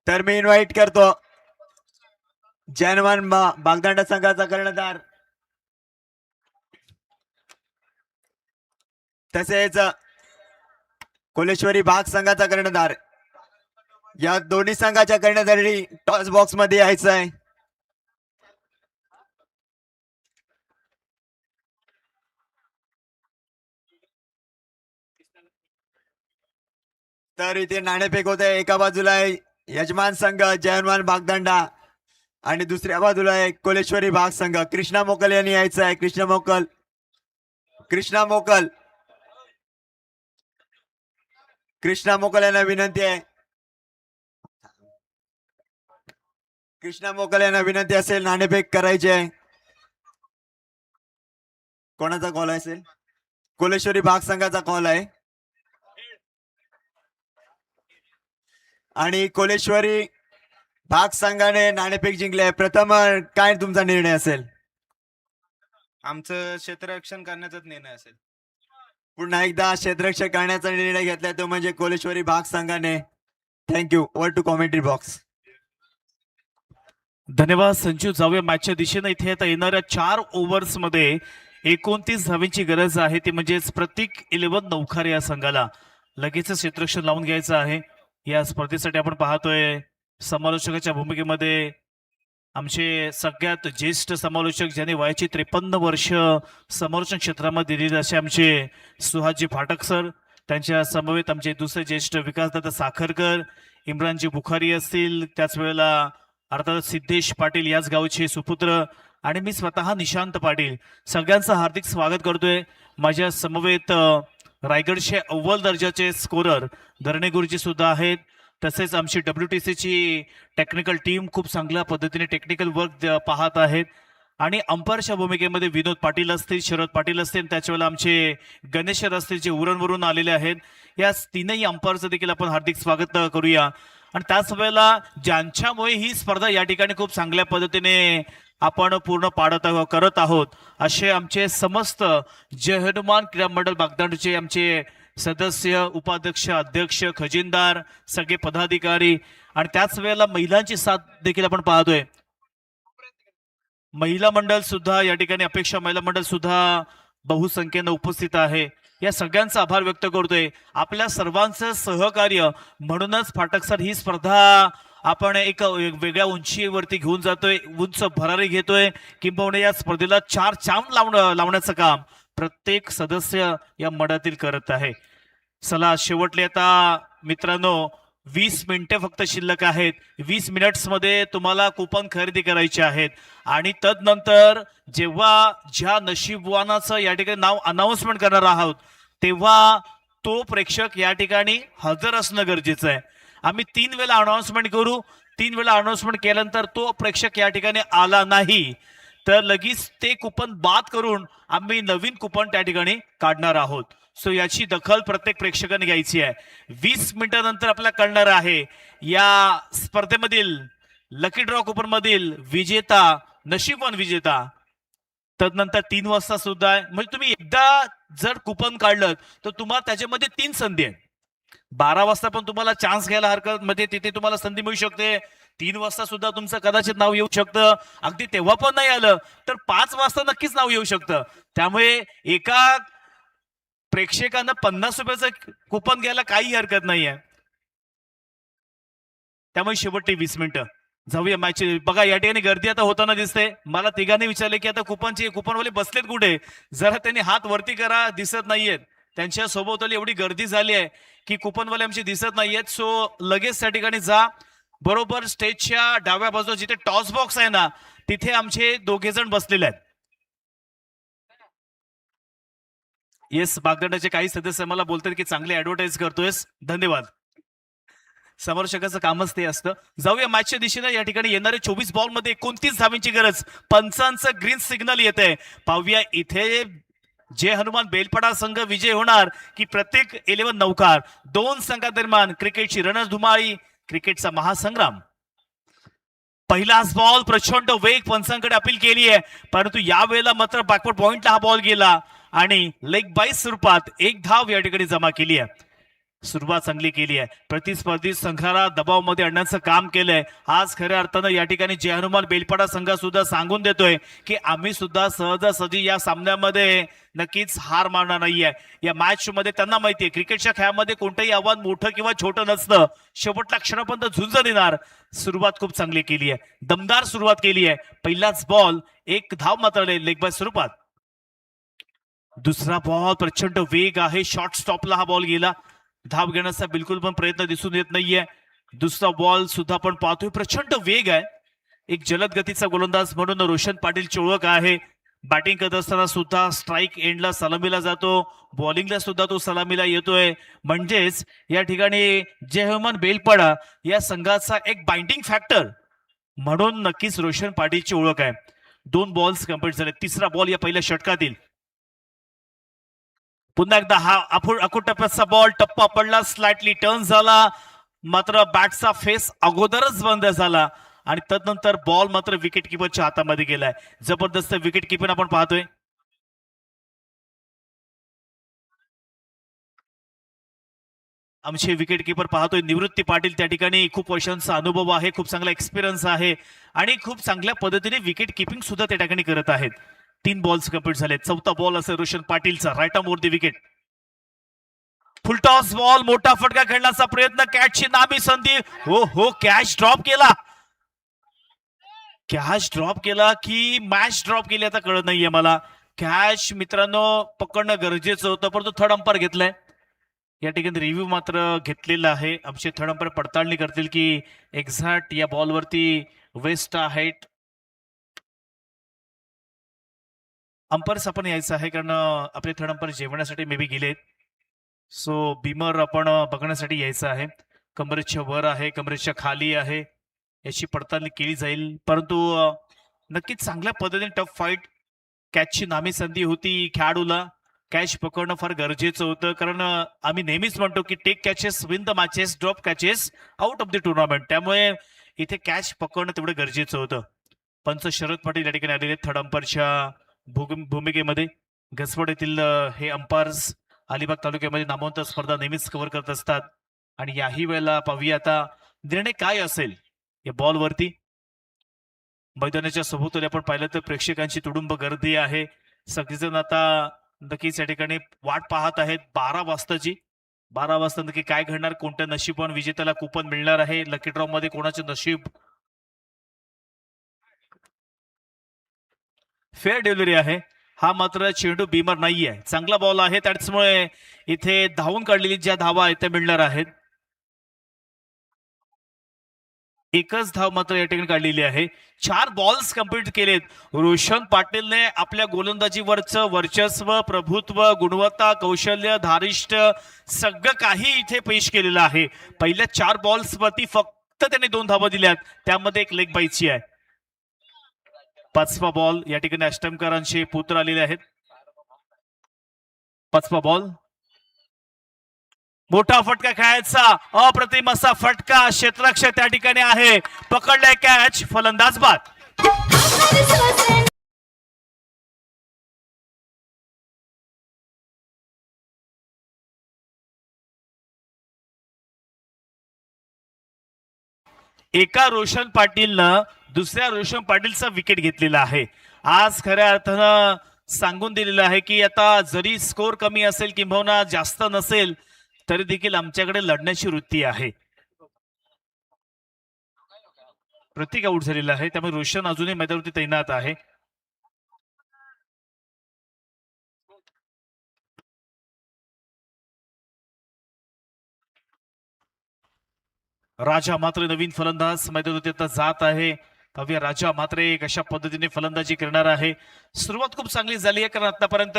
तर मी इन्व्हाइट करतो जय हनुमान बागदांडा संघाचा कर्णधार तसेच कोलेश्वरी भाग संघाचा कर्णधार, या दोन्ही संघाच्या कर्णधारी टॉस बॉक्स मध्ये यायचं आहे. तर इथे नाणेफेक होत आहे. एका बाजूला आहे यजमान संघ जय हनुमान बागदांडा आणि दुसऱ्या बाजूला आहे कोलेश्वरी भाग संघ. कृष्णा मोकल यांनी यायचं आहे. कृष्णा मोकल यांना विनंती आहे. कृष्णा मोकल यांना विनंती असेल नाणेफेक करायची आहे. कोणाचा कॉल असेल? कोलेश्वरी भाग संघाचा कॉल आहे आणि कोलेश्वरी भाग संघाने नाणेफेक जिंकले. प्रथम काय तुमचा निर्णय असेल? आमचं क्षेत्ररक्षण करण्याचाच निर्णय असेल. पुन्हा एकदा क्षेत्ररक्षण करण्याचा निर्णय घेतलाय तो म्हणजे कोलेश्वरी भाग संघाने. Thank you. Over to commentary box. धन्यवाद संजू. जाऊया मॅचच्या दिशेने. इथे आता येणाऱ्या 4 ओव्हर्समध्ये 29 धावेंची गरज आहे. ती म्हणजेच प्रत्येक 11 नौखार या संघाला लगेच क्षेत्ररक्षण लावून घ्यायचं आहे. या स्पर्धेसाठी आपण पाहतोय समालोचकाच्या भूमिकेमध्ये आमचे सगळ्यात ज्येष्ठ समालोचक, ज्यांनी वयाची 53 वर्ष समालोचन क्षेत्रामध्ये दिलेले असे आमचे सुहासजी फाटक सर. त्यांच्या समवेत आमचे दुसरे ज्येष्ठ विकासदादा साखरकर, इम्रानजी बुखारी असतील, त्याच वेळेला अर्थात सिद्धेश पाटील याच गावचे सुपुत्र आणि मी स्वतः निशांत पाटील. सगळ्यांचं हार्दिक स्वागत करतोय. माझ्या समवेत रायगडचे अव्वल दर्जाचे स्कोरर धरणे गुरुजी सुद्धा आहेत. तसेच आमची WTC ची टेक्निकल टीम खूप चांगल्या पद्धतीने टेक्निकल वर्क पाहत आहेत आणि अंपायरच्या भूमिकेमध्ये विनोद पाटील असतील, शरद पाटील असतील, त्याच वेळेला आमचे गणेश असतील जे उरणवरून आलेले आहेत. या तीनही अंपायरचं देखील आपण हार्दिक स्वागत करूया. आणि त्याच वेळेला ज्यांच्यामुळे ही स्पर्धा या ठिकाणी खूप चांगल्या पद्धतीने आपण पूर्ण करत आहोत असे आमचे समस्त जय हनुमान क्रीडा मंडळ बागदांडचे आमचे सदस्य, उपाध्यक्ष, अध्यक्ष, खजिनदार, सगळे पदाधिकारी आणि त्याच वेळेला महिलांची साथ देखील आपण पाहतोय. महिला मंडळ सुद्धा या ठिकाणी, अपेक्षा महिला मंडळ सुद्धा बहुसंख्येनं उपस्थित आहे. या सगळ्यांचा आभार व्यक्त करतोय. आपल्या सर्वांचं सहकार्य म्हणूनच फाटक सर ही स्पर्धा आपण एक वेगळ्या उंचीवरती घेऊन जातोय, उंच भरारी घेतोय. किंबहुना या स्पर्धेला 4 चांद लावण्याचं काम प्रत्येक सदस्य या मंडळातील करत आहे. चला शेवटले आता मित्रांनो 20 मिनिटे फक्त शिल्लक आहेत. 20 मिनिट्समध्ये तुम्हाला कुपन खरेदी करायचे आहेत आणि तदनंतर जेव्हा ज्या नशीबवानाचं या ठिकाणी नाव अनाउन्समेंट करणार आहोत तेव्हा तो प्रेक्षक या ठिकाणी हजर असणं गरजेचं आहे. आम्ही 3 वेळा अनाउन्समेंट करू. 3 वेळा अनाउन्समेंट केल्यानंतर तो प्रेक्षक या ठिकाणी आला नाही तर लगेच ते कुपन बाद करून आम्ही नवीन कुपन त्या ठिकाणी काढणार आहोत. सो याची दखल प्रत्येक प्रेक्षकाने घ्यायची आहे. 20 मिनिटानंतर आपल्याला कळणार आहे या स्पर्धेमधील लकी ड्रॉ कुपन मधील विजेता, नशीबवान विजेता. तदनंतर 3 वाजता सुद्धा आहे. म्हणजे तुम्ही एकदा जर कुपन काढलं तर तुम्हाला त्याच्यामध्ये 3 संधी आहेत. 12 वाजता पण तुम्हाला चान्स घ्यायला हरकत, मध्ये तिथे तुम्हाला संधी मिळू शकते. 3 वाजता सुद्धा तुमचं कदाचित नाव येऊ शकतं. अगदी तेव्हा पण नाही आलं तर 5 वाजता नक्कीच नाव येऊ शकतं. त्यामुळे एका प्रेक्षकांना 50 रुपयाचं कुपन घ्यायला काही हरकत नाहीये. त्यामुळे शेवटची 20 मिनिटं जाऊया मॅच. बघा या ठिकाणी गर्दी आता होताना दिसते. मला तिघांनी विचारले की आता कुपनवाले बसलेत कुठे, जरा त्यांनी हात वरती करा, दिसत नाहीयेत. त्यांच्या सोबत एवढी गर्दी झाली आहे की कुपनवाले आमचे दिसत नाहीयेत. सो लगेच त्या ठिकाणी जा. बरोबर स्टेजच्या डाव्या बाजूला जिथे टॉस बॉक्स आहे ना, तिथे आमचे 2 जण बसलेले आहेत. येस, बागदंडाचे काही सदस्य मला बोलतात की चांगले ऍडव्हर्टाईज करतोयस, धन्यवाद. समर्शकाचं कामच ते असतं. जाऊया मॅचच्या दिशेने. या ठिकाणी येणारे 24 बॉल मध्ये 29 धावांची गरज. पंचांचं ग्रीन सिग्नल येत आहे. पाहूया इथे जय हनुमान बेलपाडा संघ विजय होणार की प्रत्येक 11 नौकार. 2 संघादरम्यान क्रिकेटची रणधुमाळी, क्रिकेटचा महासंग्राम. पहिलाच बॉल, प्रचंड वेग पंचांकडे अपील केली आहे, परंतु यावेळेला मात्र बॅकवर्ड पॉइंटला हा बॉल गेला आणि लेग बाय स्वरूपात 1 धाव या ठिकाणी जमा केली आहे. सुरुवात चांगली केली आहे. प्रतिस्पर्धी संघाला दबावमध्ये आणण्याचं काम केलंय. आज खऱ्या अर्थानं या ठिकाणी जय हनुमान बेलपाडा संघ सुद्धा सांगून देतोय की आम्ही सुद्धा सहजासहजी या सामन्यामध्ये नक्कीच हार मानणार नाहीये. या मॅच मध्ये त्यांना माहितीये क्रिकेटच्या खेळामध्ये कोणतंही आव्हान मोठं किंवा छोटं नसतं. शेवटच्या क्षणापर्यंत झुंज देणार. सुरुवात खूप चांगली केली आहे, दमदार सुरुवात केली आहे. पहिलाच बॉल, 1 धाव मात्र लेग बाय स्वरूपात. दुसरा बॉल, प्रचंड वेग आहे, शॉर्ट स्टॉपला हा बॉल गेला. धाव घेण्याचा बिलकुल पण प्रयत्न दिसून येत नाहीये. दुसरा बॉल सुद्धा आपण पाहतोय, प्रचंड वेग आहे. एक जलद गतीचा गोलंदाज म्हणून रोशन पाटीलची ओळख आहे. बॅटिंग करत असताना सुद्धा स्ट्राईक एंडला सलामीला जातो, बॉलिंगला सुद्धा तो सलामीला येतोय. म्हणजेच या ठिकाणी जय हनुमान बेलपाडा या संघाचा एक बाइंडिंग फॅक्टर म्हणून नक्कीच रोशन पाटीलची ओळख आहे. 2 बॉल्स कंप्लीट झाले. तिसरा बॉल या पहिल्या षटकातील. पुन्हा एकदा हा अकुट टप्प्याचा बॉल, टप्पा पडला, स्लाइटली टर्न झाला, मात्र बॅटचा फेस अगोदरच बंद झाला आणि तदनंतर बॉल मात्र विकेट किपरच्या हातामध्ये गेलाय. जबरदस्त विकेट किपर आपण पाहतोय. आमचे विकेट किपर पाहतोय निवृत्ती पाटील. त्या ठिकाणी खूप वर्षांचा अनुभव आहे, खूप चांगला एक्सपिरियन्स आहे आणि खूप चांगल्या पद्धतीने विकेट किपिंग सुद्धा त्या ठिकाणी करत आहेत. 3 बॉल्स कंप्लीट झाले. चौथा बॉल असेल रोशन पाटीलचा, right arm over the wicket. Full toss ball, मोठा फटका खेळण्याचा प्रयत्न, कॅचची नामी संधी. हो, कॅच ड्रॉप केला. कॅच ड्रॉप केला की मॅच ड्रॉप केली आता कळत नाहीये मला. कॅच मित्रांनो पकडणं गरजेचं होतं, परंतु थर्ड अंपायर घेतलंय. या ठिकाणी रिव्ह्यू मात्र घेतलेला आहे. आमचे थर्ड अंपायर पडताळणी करतील की एक्झॅक्ट या बॉलवरती वेस्ट हाईट. अंपायर्स आपण यायचं आहे कारण आपले थर्ड अंपायर जेवणासाठी मे बी गेलेत. सो बीमर आपण बघण्यासाठी यायचं आहे. कमरेच्या वर आहे, कमरेच्या खाली आहे, याची पडताळणी केली जाईल. परंतु नक्कीच चांगल्या पद्धतीने टफ फाईट, कॅचची नामी संधी होती खेळाडूला. कॅच पकडणं फार गरजेचं होतं कारण आम्ही नेहमीच म्हणतो की take catches win the matches, drop catches out of the tournament. त्यामुळे इथे कॅच पकडणं तेवढं गरजेचं होतं. पंच शरद पाटील या ठिकाणी आलेले थर्ड अंपायरच्या भूमिकेमध्ये. घसवड येथील हे अंपायर्स अलिबाग तालुक्यामध्ये नामवंत स्पर्धा नेहमीच कव्हर करत असतात आणि याही वेळेला पाहूया आता निर्णय काय असेल या बॉलवरती. मैदानाच्या सभोवताली आपण पाहिलं तर प्रेक्षकांची तुडुंब गर्दी आहे. सगळेजण आता नक्कीच या ठिकाणी वाट पाहत आहेत 12 वाजताची. 12 वाजता नक्की काय घडणार, कोणत्या नशीबवान विजेत्याला कुपन मिळणार आहे, लकी ड्रॉ मध्ये कोणाचे नशीब. फेअर डिलिव्हरी आहे. हा मात्र चेंडू बीमर नाहीये, चांगला बॉल आहे, त्याचमुळे इथे धावून काढलेली ज्या धावा आहेत त्या मिळणार आहेत. एकच धाव मात्र या ठिकाणी काढलेली आहे. 4 बॉल्स कंप्लीट केलेत. रोशन पाटीलने आपल्या गोलंदाजीवरचं वर्चस्व, प्रभुत्व, गुणवत्ता, कौशल्य, धारिष्ट सगळं काही इथे पेश केलेलं आहे. पहिल्या 4 बॉल्स वरती फक्त त्याने 2 धावा दिल्यात, त्यामध्ये एक लेग बाईची आहे. पाचवा बॉल या ठिकाणी अष्टमकरांचे पुत्र आलेले आहेत. पाचवा बॉल, मोठा फटका खेळायचा, अप्रतिम असा फटका, क्षेत्ररक्षक त्या ठिकाणी आहे, पकडलाय कॅच, फलंदाज बाद. एका रोशन पाटीलनं दुसऱ्या रोशन पाटीलचा विकेट घेतलेला आहे. आज खऱ्या अर्थानं सांगून दिलेलं आहे की आता जरी स्कोर कमी असेल किंबहुना जास्त नसेल तरी देखील आमच्याकडे लढण्याची वृत्ती आहे. प्रतीक आउट झालेला आहे, त्यामुळे रोशन अजूनही मैदानावरती तैनात आहे. राजा मात्रे नवीन फलंदाज मैदानावरती आता जात आहे. पाहूया राजा मात्रे कशा पद्धतीने फलंदाजी करणार आहे. सुरुवात खूप चांगली झाली आहे कारण आतापर्यंत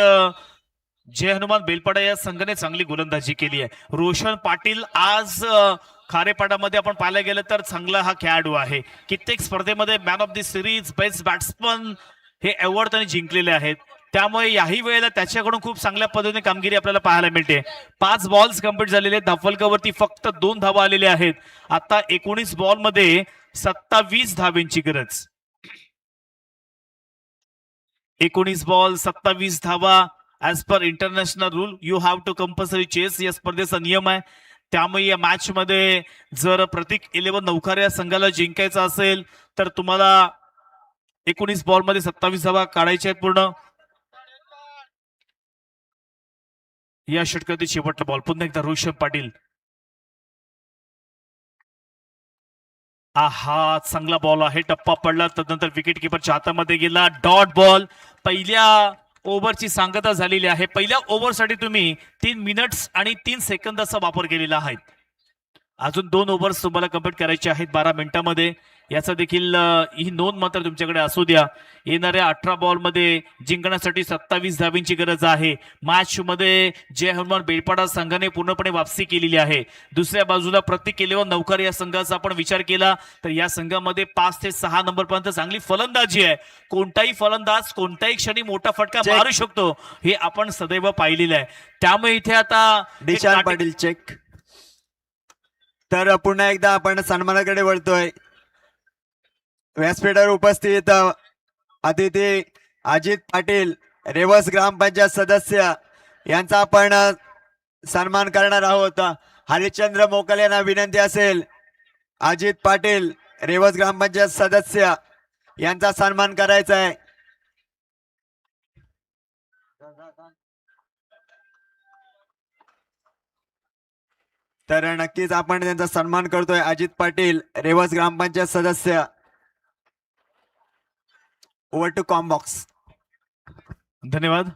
जय हनुमान बेलपाडा या संघाने चांगली गोलंदाजी केली आहे. रोशन पाटील आज खारेपाडामध्ये आपण पाहायला गेलं तर चांगला हा खेळाडू आहे. कित्येक स्पर्धेमध्ये man of the series, best batsman हे अवॉर्ड त्यांनी जिंकलेले आहेत. त्यामुळे याही वेळेला त्याच्याकडून खूप चांगल्या पद्धतीने कामगिरी आपल्याला पाहायला मिळते. 5 बॉल्स कंप्लीट झालेले आहेत. धावफलकावरती फक्त 2 धावा आलेल्या आहेत. आता 19 बॉल मध्ये 27 धावेंची गरज. 19 बॉल 27 धावा. As per international rule you have to compulsory chase, या स्पर्धेचा नियम आहे. त्यामुळे या मॅच मध्ये जर प्रतीक 11 नौकार या संघाला जिंकायचा असेल तर तुम्हाला 19 बॉल मध्ये 27 धावा काढायच्या आहेत पूर्ण. या षटकातील शेवटचा बॉल, पुन्हा एकदा रोशन पाटील. आहा, चांगला बॉल आहे, टप्पा पडला, तदनंतर विकेट किपरच्या हातामध्ये गेला. Dot ball. पहिल्या ओव्हरची सांगता झालेली आहे. पहिल्या ओव्हरसाठी तुम्ही 3 मिनिट्स आणि 3 सेकंदाचा वापर केलेला आहे. अजून 2 ओव्हर्स तुम्हाला कंप्लीट करायचे आहेत 12 मिनिटांमध्ये. याचा देखील ही नोंद मात्र तुमच्याकडे असू द्या. येणाऱ्या 18 बॉल मध्ये जिंकण्यासाठी 27 धावींची गरज आहे. मॅच मध्ये जय हनुमान बेलपाडा संघाने पूर्णपणे वापसी केलेली आहे. दुसऱ्या बाजूला प्रतीक 11 नौकर या संघाचा आपण विचार केला तर या संघामध्ये 5 ते 6 नंबर पर्यंत चांगली फलंदाजी आहे. कोणताही फलंदाज कोणत्याही क्षणी मोठा फटका मारू शकतो हे आपण सदैव पाहिलेलं आहे. त्यामुळे इथे आता दिशान पाटील चेक. तर पुन्हा एकदा आपण सन्मानाकडे वळतोय. व्यासपीठावर उपस्थित अतिथी अजित पाटील, रेवस ग्रामपंचायत सदस्य यांचा आपण सन्मान करणार आहोत. हरिश्चंद्र मोकल यांना विनंती असेल अजित पाटील, रेवस ग्रामपंचायत सदस्य यांचा सन्मान करायचा आहे. तर नक्कीच आपण त्यांचा सन्मान करतोय. अजित पाटील, रेवस ग्रामपंचायत सदस्य. Over to combox. धन्यवाद.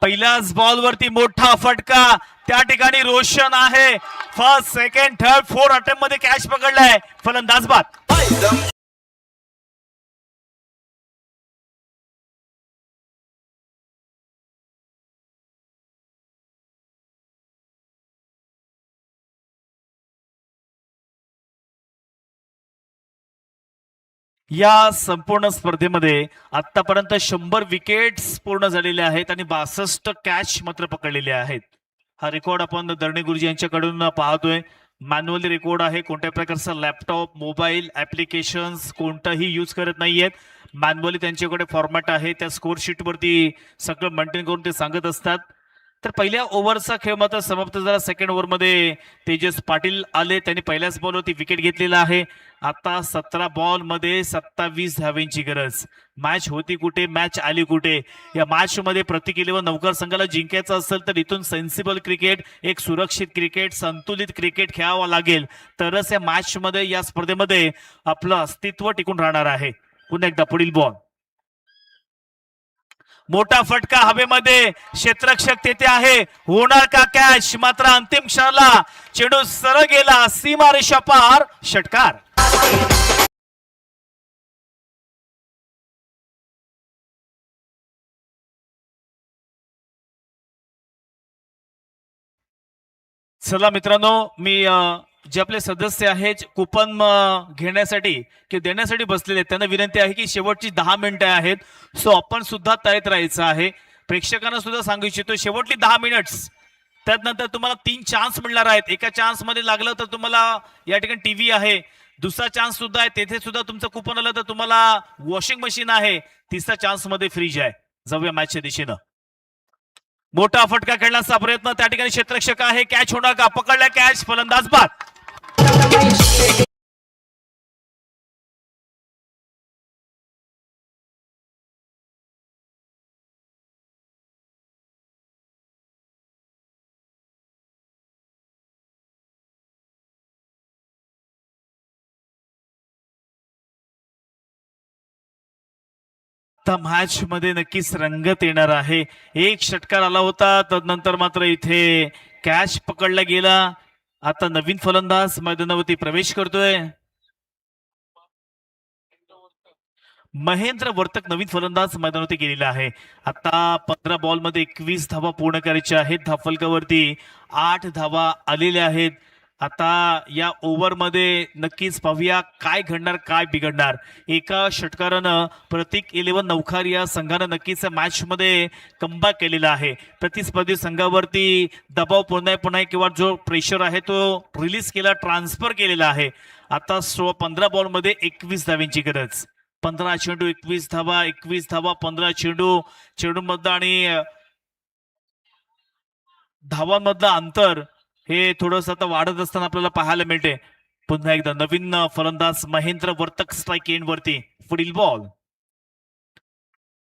पहिल्याच बॉल वरती मोठा फटका, त्या ठिकाणी रोशन आहे. फर्स्ट, सेकंड, थर्ड, 4 अटेम्प्ट मध्ये कॅच पकडलाय, फलंदाज बाद. या संपूर्ण स्पर्धेमध्ये आतापर्यंत 100 विकेट्स पूर्ण झालेले आहेत आणि 62 कॅच मात्र पकडलेले आहेत. हा रेकॉर्ड आपण दर्णे गुरुजी यांच्याकडून पाहतोय. मॅन्युअली रेकॉर्ड आहे. कोणत्या प्रकारचा लॅपटॉप, मोबाईल ऍप्लिकेशन्स कोणताही यूज करत नाहीयेत. मॅन्युअली त्यांच्याकडे फॉर्मॅट आहे. त्या स्कोर शीट वरती सगळं मेंटेन करून ते सांगत असतात. तर पहिल्या ओव्हरचा खेळ मात्र समाप्त झाला. सेकंड ओव्हर मध्ये तेजस पाटील आले, त्यांनी पहिल्याच बॉलवरती विकेट घेतलेला आहे. आता 17 बॉल मध्ये 27 धावेंची गरज. मॅच होती कुठे, मॅच आली कुठे. या मॅच मध्ये प्रतीक 11 नौकर संघाला जिंकायचं असेल तर इथून सेन्सिबल क्रिकेट, एक सुरक्षित क्रिकेट, संतुलित क्रिकेट खेळावं लागेल तरच या मॅच मध्ये, या स्पर्धेमध्ये आपलं अस्तित्व टिकून राहणार आहे. पुन्हा एकदा पुढील बॉल, मोठा फटका हवेमध्ये, क्षेत्ररक्षक तेथे आहे, होणार का कॅच. मात्र अंतिम क्षणाला चेंडू सरळ गेला, सीमारेषा पार, षटकार. चला मित्रांनो, मी जे आपले सदस्य आहेत कुपन घेण्यासाठी किंवा देण्यासाठी बसलेले आहेत त्यांना विनंती आहे की शेवटची 10 मिनिटं आहेत. सो आपण सुद्धा तयारीत राहायचं आहे. प्रेक्षकांना सुद्धा सांगू इच्छितो शेवटली 10 मिनिट्स, त्यानंतर तुम्हाला 3 चान्स मिळणार आहेत. एका चान्स मध्ये लागलं तर तुम्हाला या ठिकाणी टीव्ही आहे, दुसरा चान्स सुद्धा आहे, तेथे सुद्धा तुमचं कुपन आलं तर तुम्हाला वॉशिंग मशीन आहे, तिसऱ्या चान्स मध्ये फ्रीज आहे. जाऊया मॅचच्या दिशेनं. मोठा फटका खेळण्याचा प्रयत्न, त्या ठिकाणी क्षेत्ररक्षक आहे, कॅच होणार का? पकडला कॅच, फलंदाज बाद. मॅच मध्ये नक्कीच रंगत येणार आहे. एक षटकार आला होता, तदनंतर मात्र इथे कॅच पकडला गेला. आता नवीन फलंदाज मैदानावरती प्रवेश करतोय. महेंद्र वर्तक नवीन फलंदाज मैदानावरती गेलेला आहे. आता 15 बॉल मध्ये 21 धावा पूर्ण करायच्या आहेत. धावफलकावरती 8 धावा आलेल्या आहेत. आता या ओव्हर मध्ये नक्कीच पाहूया काय घडणार, काय बिघडणार. एका षटकारानं प्रतीक 11 नवखार या संघानं नक्कीच मॅच मध्ये कमबॅक केलेला आहे. प्रतिस्पर्धी संघावरती दबाव पुन्हा किंवा जो प्रेशर आहे तो रिलीज केला, ट्रान्सफर केलेला आहे. आता 15 बॉल मध्ये 21 धाव्यांची गरज. 15 चेंडू 21 धावा, 21 धावा 15 चेंडू मधलं आणि धावांमधलं अंतर हे थोडंसं आता वाढत असताना आपल्याला पाहायला मिळते. पुन्हा एकदा नवीन फलंदाज महेंद्र वर्तक स्ट्राईक एंड वरती. पुढील बॉल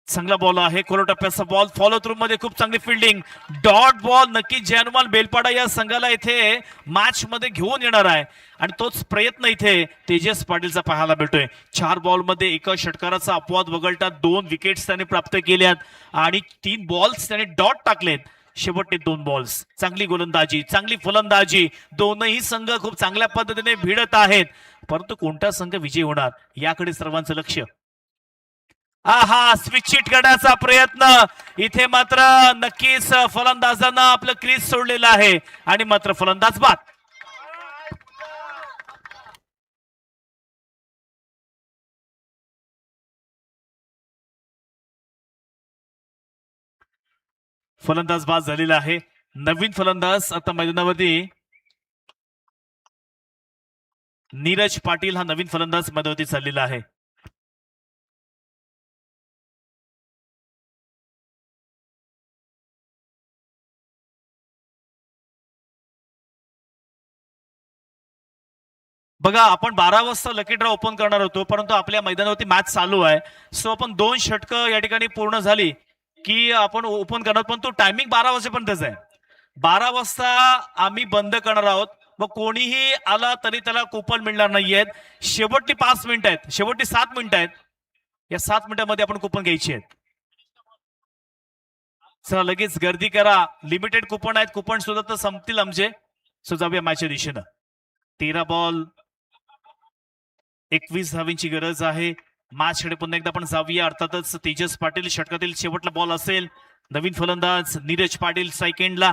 चांगला बॉल आहे, खोलो टप्प्याचा बॉल, फॉलो थ्रू मध्ये खूप चांगली फिल्डिंग, डॉट बॉल. नक्की जयनुमाल बेलपाडा या संघाला इथे मॅच मध्ये घेऊन येणार आहे आणि तोच प्रयत्न इथे तेजस पाटीलचा पाहायला मिळतोय. 4 बॉल मध्ये एका षटकाराचा अपवाद वगळता 2 विकेट्स त्याने प्राप्त केल्यात आणि 3 बॉल्स त्याने डॉट टाकलेत. शेवटचे 2 बॉल्स. चांगली गोलंदाजी, चांगली फलंदाजी, दोनही संघ खूप चांगल्या पद्धतीने भिडत आहेत, परंतु कोणता संघ विजयी होणार याकडे सर्वांचं लक्ष. आहा, स्विच हिट करण्याचा प्रयत्न इथे मात्र नक्कीच फलंदाजांना आपलं क्रीज सोडलेलं आहे आणि मात्र फलंदाज बाद. फलंदाज बाद झालेला आहे. नवीन फलंदाज आता मैदानावरती नीरज पाटील हा नवीन फलंदाज मैदानावरती चाललेला आहे. बघा, आपण 12 वाजता लकी ड्रॉ ओपन करणार होतो, परंतु आपल्या मैदानावरती मॅच चालू आहे. सो आपण 2 षटकं या ठिकाणी पूर्ण झाली की आपण ओपन करणार, पण तो टायमिंग 12 वाजेपर्यंतच आहे. 12 वाजता आम्ही बंद करणार आहोत. मग कोणीही आला तरी त्याला कुपन मिळणार नाहीयेत. शेवटची 5 मिनिटं आहेत, शेवटची 7 मिनिटं आहेत. या 7 मिनिटांमध्ये आपण कुपन घ्यायची आहेत. चला लगेच गर्दी करा, लिमिटेड कुपन आहेत, कुपन सुद्धा तर संपतील आमचे. सो जाऊया मॅचच्या दिशेनं. 13 बॉल 21 धावींची गरज आहे. मॅचकडे पुन्हा एकदा आपण जाऊया. अर्थातच तेजस पाटील षटकातील शेवटला बॉल असेल. नवीन फलंदाज नीरज पाटील सेकंडला.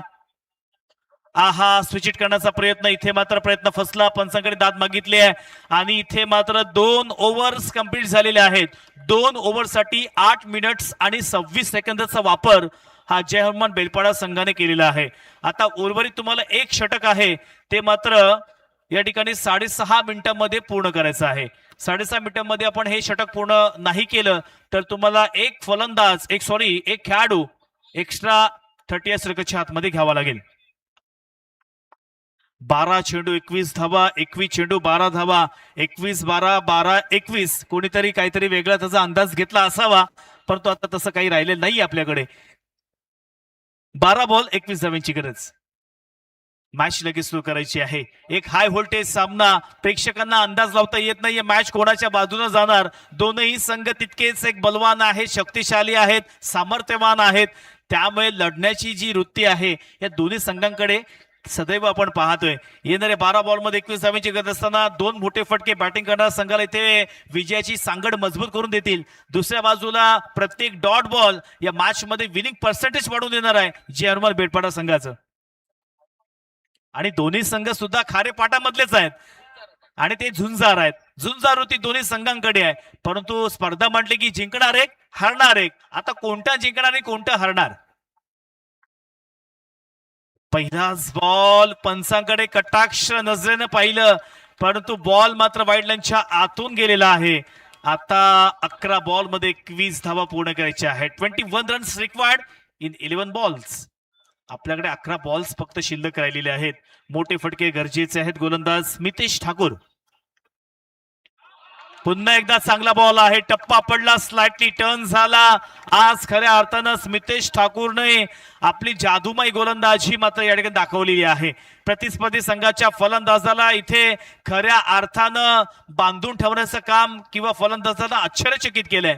आहा, स्विच हिट करण्याचा प्रयत्न, इथे मात्र प्रयत्न फसला. पंचांकडे दाद मागितली आहे आणि इथे मात्र 2 ओव्हर्स कंप्लीट झालेले आहेत. 2 ओव्हरसाठी 8 मिनिट्स आणि 26 सेकंदाचा वापर हा जय हनुमान बेलपाडा संघाने केलेला आहे. आता उर्वरित तुम्हाला 1 षटक आहे, ते मात्र या ठिकाणी 6.5 मिनिटांमध्ये पूर्ण करायचं आहे. 6.5 मिनिटांमध्ये आपण हे षटक पूर्ण नाही केलं तर तुम्हाला एक खेळाडू एक्स्ट्रा 30 षटकाच्या हातमध्ये घ्यावा लागेल. 12 चेंडू 21 धावा, 21 चेंडू 12 धावा, 21-12, 12-21. कोणीतरी काहीतरी वेगळा त्याचा अंदाज घेतला असावा, परंतु आता तसं काही राहिलेलं नाही आपल्याकडे. 12 बॉल 21 धाव्यांची गरज. मॅच लगेच सुरू करायची आहे. एक हाय व्होल्टेज सामना, प्रेक्षकांना अंदाज लावता येत नाहीये मॅच कोणाच्या बाजूने जाणार. दोनही संघ तितकेच एक बलवान आहेत, शक्तिशाली आहेत, सामर्थ्यवान आहेत. त्यामुळे लढण्याची जी वृत्ती आहे या दोन्ही संघांकडे सदैव आपण पाहतोय. येणाऱ्या 12 बॉल मध्ये 21 धाव्यांची गरज असताना 2 मोठे फटके बॅटिंग करणाऱ्या संघाला इथे विजयाची सांगड मजबूत करून देतील. दुसऱ्या बाजूला प्रत्येक डॉट बॉल या मॅच मध्ये विनिंग पर्सेंटेज वाढवून देणार आहे जय हनुमान बेलपाडा संघाचं. आणि दोन्ही संघ सुद्धा खारे पाटामधलेच आहेत आणि ते झुंजार आहेत. झुंजार होती दोन्ही संघांकडे आहे, परंतु स्पर्धा म्हटली की जिंकणार एक हरणार एक. आता कोणता जिंकणार आणि कोणता हरणार? पहिलाच बॉल पंचांकडे कटाक्ष नजरेनं पाहिलं, परंतु बॉल मात्र वाईड लाईनच्या आतून गेलेला आहे. आता 11 बॉल मध्ये 21 धावा पूर्ण करायच्या आहेत. 21 रन्स रिक्वायर्ड इन 11 बॉल्स. आपल्याकडे 11 बॉल्स फक्त शिल्लक राहिलेले आहेत. मोठे फटके गरजेचे आहेत. गोलंदाज मितेश ठाकूर. पुन्हा एकदा चांगला बॉल आहे, टप्पा पडला, स्लाइटली टर्न झाला. आज खऱ्या अर्थानं मितेश ठाकूरने आपली जादूमय गोलंदाजी मात्र या ठिकाणी दाखवलेली आहे. प्रतिस्पर्धी संघाच्या फलंदाजाला इथे खऱ्या अर्थानं बांधून ठेवण्याचं काम किंवा फलंदाजाला आश्चर्यचकित केलंय.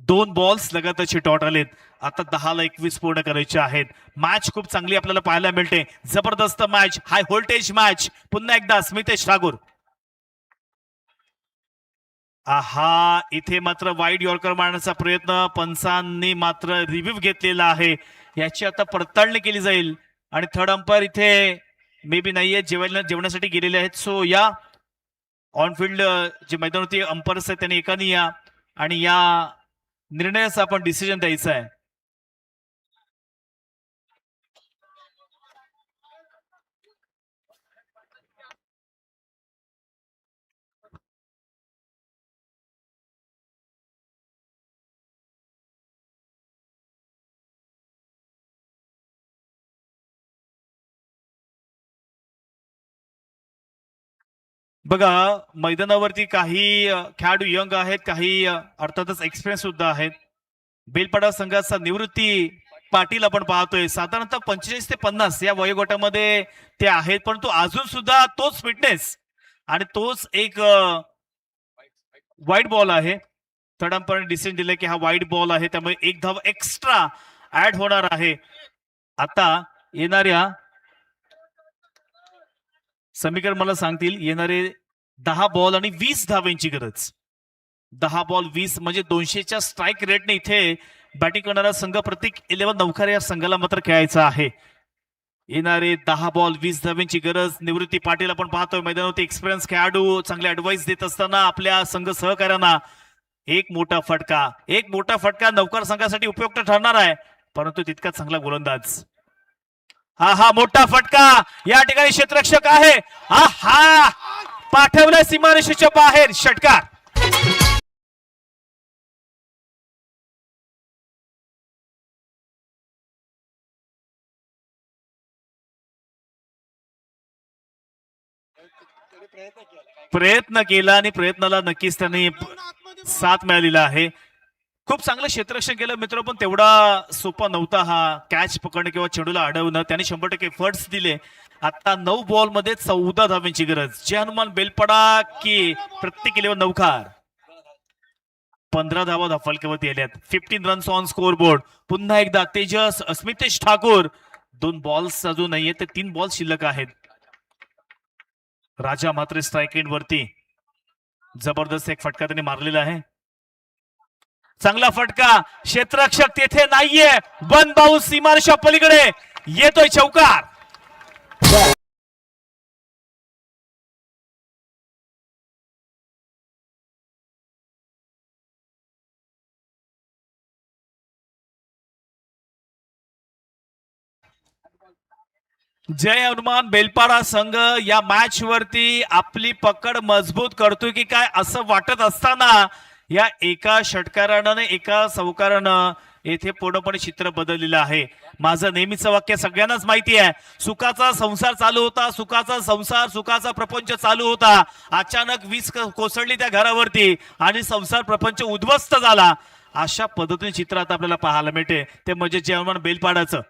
2 बॉल्स लगातारचे डॉट आलेत. आता 10ला 21 पूर्ण करायचे आहेत. मॅच खूप चांगली आपल्याला पाहायला मिळते. जबरदस्त मॅच, हाय व्होल्टेज मॅच. पुन्हा एकदा मितेश ठाकूर. आहा, इथे मात्र वाईड यॉर्कर मारण्याचा प्रयत्न पंचांनी मात्र रिव्ह्यू घेतलेला आहे. याची आता पडताळणी केली जाईल आणि थर्ड अंपायर इथे मे बी नाहीये, जेवण्यासाठी गेलेले आहेत. सो या ऑन फील्ड जे मैदानावरती अंपायर्स आहेत त्यांनी एकाने या आणि या निर्णयाचा आपण डिसिजन द्यायचा आहे. बघा, मैदानावरती काही खेळाडू यंग आहेत, काही अर्थातच एक्सपिरियन्स सुद्धा आहेत. बेलपाडा संघाचा निवृत्ती पाटील आपण पाहतोय, साधारणतः 45 ते 50 या वयोगटामध्ये ते आहेत, परंतु अजून सुद्धा तोच फिटनेस आणि तोच एक वाईड बॉल आहे. थर्ड अंपायरने डिसिजन दिले की हा वाईड बॉल आहे, त्यामुळे 1 धाव एक्स्ट्रा ऍड होणार आहे. आता येणाऱ्या समीकरण मला सांगतील, येणारे 10 बॉल आणि 20 धावांची गरज. 10 बॉल 20 म्हणजे 200च्या स्ट्राईक रेटने इथे बॅटिंग करणारा संघ प्रत्येक 11 नौखार या संघाला मात्र खेळायचा आहे. येणारे 10 बॉल 20 धावांची गरज. निवृत्ती पाटील आपण पाहतोय मैदानावरती एक्सपिरियन्स खेळाडू चांगले ऍडवाइस देत असताना आपल्या संघ सहकार्यांना एक मोठा फटका नौकार संघासाठी उपयुक्त ठरणार आहे, परंतु तितका चांगला गोलंदाज. हा मोठा फटका, या ठिकाणी क्षेत्ररक्षक आहे. हा पाठवलं सीमारेषेच्या बाहेर, षटकार. प्रयत्न केला आणि प्रयत्नाला नक्कीच त्यांनी साथ मिळालेला आहे. खूप चांगलं क्षेत्ररक्षण केलं मित्र, पण तेवढा सोपा नव्हता हा कॅच पकडणं किंवा चेंडूला अडवणं. त्याने 100% एफर्ट्स दिले. आता 9 बॉल मध्ये 14 धावांची गरज. जय हनुमान बेलपडा की प्रत्येक 11 नौखार. 15 धावा फलकावरती आल्यात. 15 रन्स ऑन स्कोर बोर्ड. पुन्हा एकदा तेजस मितेश ठाकूर. 2 बॉल्स अजून नाहीये, ते 3 बॉल्स शिल्लक आहेत. राजा मात्र स्ट्राईक एंड वरती. जबरदस्त एक फटका त्याने मारलेला आहे. चांगला फटका, क्षेत्ररक्षक तेथे नाहीये. 1 बाउन्स सीमारेषा पलीकडे येतोय, चौकार. जय हनुमान बेलपाडा संघ या मॅच वरती आपली पकड मजबूत करतोय की काय असं वाटत असताना या एका षटकारानं एका चौकारानं येथे पूर्णपणे चित्र बदललेलं आहे. माझं नेहमीचं वाक्य सगळ्यांनाच माहिती आहे, सुखाचा संसार चालू होता, सुखाचा प्रपंच चालू होता. अचानक वीज कोसळली त्या घरावरती आणि संसार प्रपंच उद्ध्वस्त झाला. अशा पद्धतीने चित्र आता आपल्याला पाहायला मिळते. ते म्हणजे जय हनुमान बेलपाडाचं.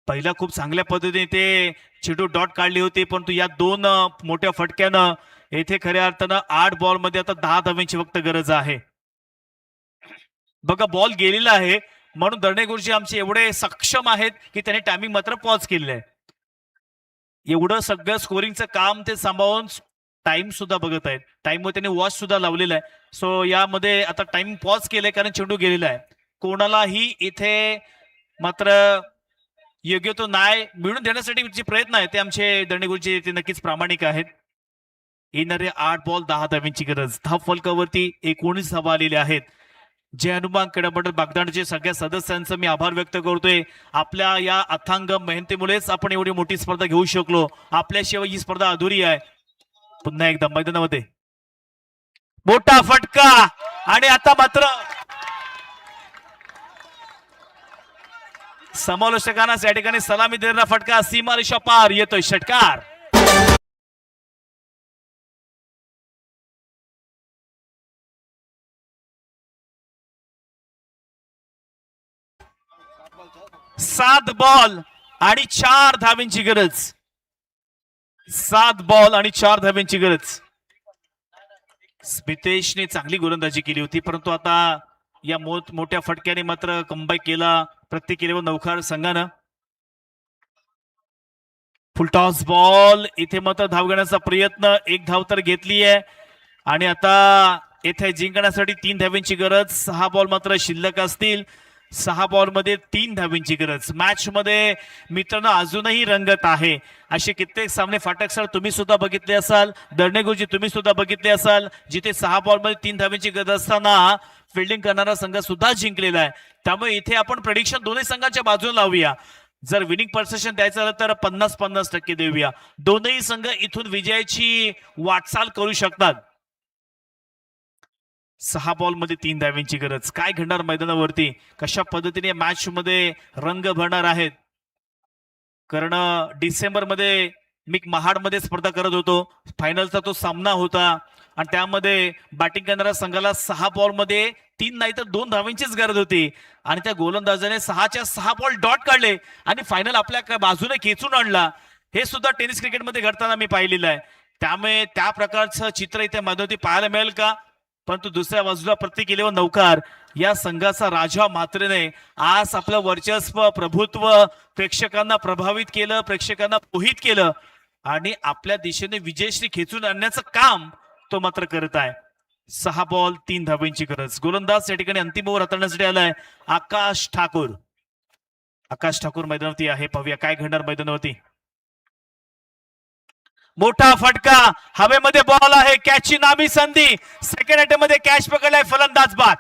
पहिला खूप चांगल्या पद्धतीने ते चेंडू डॉट काढली होती, परंतु या 2 मोठ्या फटक्यानं येथे खऱ्या अर्थानं 8 बॉल मध्ये आता 10 धावांची फक्त गरज आहे. बघा, बॉल गेलेला आहे म्हणून दर्णे गुरुजी आमचे एवढे सक्षम आहेत की त्यांनी टायमिंग मात्र पॉज केलेलं आहे. एवढं सगळं स्कोरिंगचं काम ते सांभाळून टाइम सुद्धा बघत आहेत. टाइम वर त्यांनी वॉच सुद्धा लावलेला आहे. सो यामध्ये आता टाइम पॉज केलंय कारण चेंडू गेलेला आहे. कोणालाही इथे मात्र योग्य तो न्याय मिळवून देण्यासाठी जे प्रयत्न आहेत ते आमचे दंडेगुरुजी ते नक्कीच प्रामाणिक आहेत. येणारे 8 बॉल 10 धावांची गरज. धाव फलकावरती 19 धावा आलेल्या आहेत. जय हनुमान क्रीडा मंडळ बागदाणचे सगळ्या सदस्यांचं मी आभार व्यक्त करतोय. आपल्या या अथांग मेहनतीमुळेच आपण एवढी मोठी स्पर्धा घेऊ शकलो. आपल्याशिवाय ही स्पर्धा अधुरी आहे. पुन्हा एकदा मैदानामध्ये मोठा फटका आणि आता मात्र समालोचकांना या ठिकाणी सलामी देणारा फटका. सीमारेषा पार येतोय षटकार. सात बॉल आणि 4 धावांची गरज. 7 बॉल आणि 4 धावांची गरज. स्मितेशने चांगली गोलंदाजी केली होती, परंतु आता या मोठ्या फटक्याने मात्र कमबॅक केला प्रत्येक केलेवर नौकार संघानं. Full toss ball. इथे मात्र धाव घेण्याचा प्रयत्न. 1 धाव तर घेतली आहे आणि आता येथे जिंकण्यासाठी 3 धावांची गरज. 6 बॉल मात्र शिल्लक असतील. 6 बॉल मध्ये 3 धावांची गरज. मॅच मध्ये मित्रांनो अजूनही रंगत आहे. असे कित्येक सामने फाटक सर तुम्ही सुद्धा बघितले असाल, दर्णेगुरुजी तुम्ही सुद्धा बघितले असाल, जिथे 6 बॉल मध्ये 3 धावांची गरज असताना फिल्डिंग करणारा संघ सुद्धा जिंकलेला आहे. त्यामुळे इथे आपण प्रेडिक्शन दोन्ही संघांच्या बाजूने लावूया. जर विनिंग पर्सेंटेज द्यायचं झालं तर 50-50% देऊया. दोनही संघ इथून विजयाची वाटचाल करू शकतात. 6 बॉल मध्ये 3 धावांची गरज. काय घडणार मैदानावरती, कशा पद्धतीने मॅच मध्ये रंग भरणार आहेत. कारण डिसेंबर मध्ये मी महाड मध्ये स्पर्धा करत होतो. फायनलचा तो सामना होता आणि त्यामध्ये बॅटिंग करणाऱ्या संघाला 6 बॉल मध्ये 3 नाही तर 2 धावांचीच गरज होती आणि त्या गोलंदाजाने 6च्या 6 बॉल डॉट काढले आणि फायनल आपल्या बाजूने खेचून आणला. हे सुद्धा टेनिस क्रिकेटमध्ये घडताना मी पाहिलेलं आहे. त्यामुळे त्या प्रकारचं चित्र इथे मैदानावरती पाहायला मिळेल का. परंतु दुसऱ्या बाजूला प्रत्येक केलेवर नौकार या संघाचा राजा मात्रेने आज आपलं वर्चस्व प्रभुत्व प्रेक्षकांना प्रभावित केलं, प्रेक्षकांना मोहित केलं आणि आपल्या दिशेने विजयश्री खेचून आणण्याचं काम तो मात्र करत आहे. 6 बॉल 3 धावांची गरज. गोलंदाज या ठिकाणी अंतिम ओव्हर हाताळण्यासाठी आलाय आकाश ठाकूर. आकाश ठाकूर मैदानावरती आहे. पाहूया काय घडणार मैदानावरती. मोठा फटका. हवेमध्ये बॉल आहे. कॅचची नामी संधी. सेकंड अटेम्प्ट मध्ये कॅच पकडलाय फलंदाज बाद.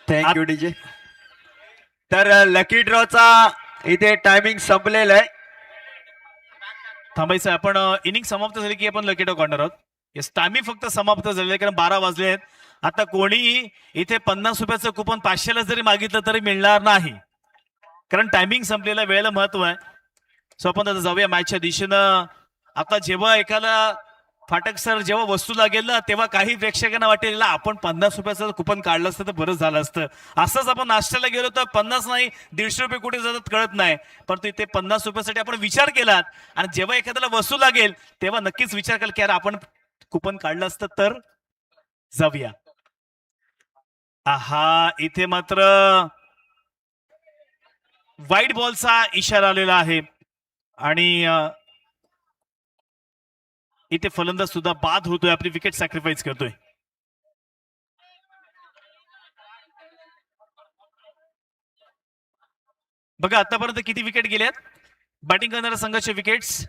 Thank you DJ. तर लकी ड्रॉचा इथे टायमिंग संपलेला आहे. थांबायचं आपण. इनिंग समाप्त झाली की आपण लकी ड्रॉ काढणार आहोत. येस, टायमिंग फक्त समाप्त झाले कारण 12 वाजले आहेत. आता कोणीही इथे 50 रुपयाचं कुपन 500ला जरी मागितलं तरी मिळणार नाही कारण टायमिंग संपलेला, वेळेला महत्व आहे. सो आपण आता जाऊया मॅचच्या दिशेनं. आता जेव्हा एखादा फाटक सर जेव्हा वस्तू लागेल ना तेव्हा काही प्रेक्षकांना वाटेल आपण 50 रुपयाचं कुपन काढलं असतं तर बरं झालं असतं. असंच आपण नाश्त्याला गेलो तर 50 नाही 150 रुपये कुठे जातात कळत नाही. परंतु इथे 50 रुपयासाठी आपण विचार केलात आणि जेव्हा एखाद्याला वस्तू लागेल तेव्हा नक्कीच विचार केला की यार आपण कुपन काढलं असतं तर जाऊया. आहा, इथे मात्र वाईट बॉलचा इशारा आलेला आहे आणि इथे फलंदाज सुद्धा बाद होतोय. आपली विकेट सॅक्रिफाईस करतोय. बघा आतापर्यंत किती विकेट गेल्यात. बॅटिंग करणाऱ्या संघाचे विकेट्स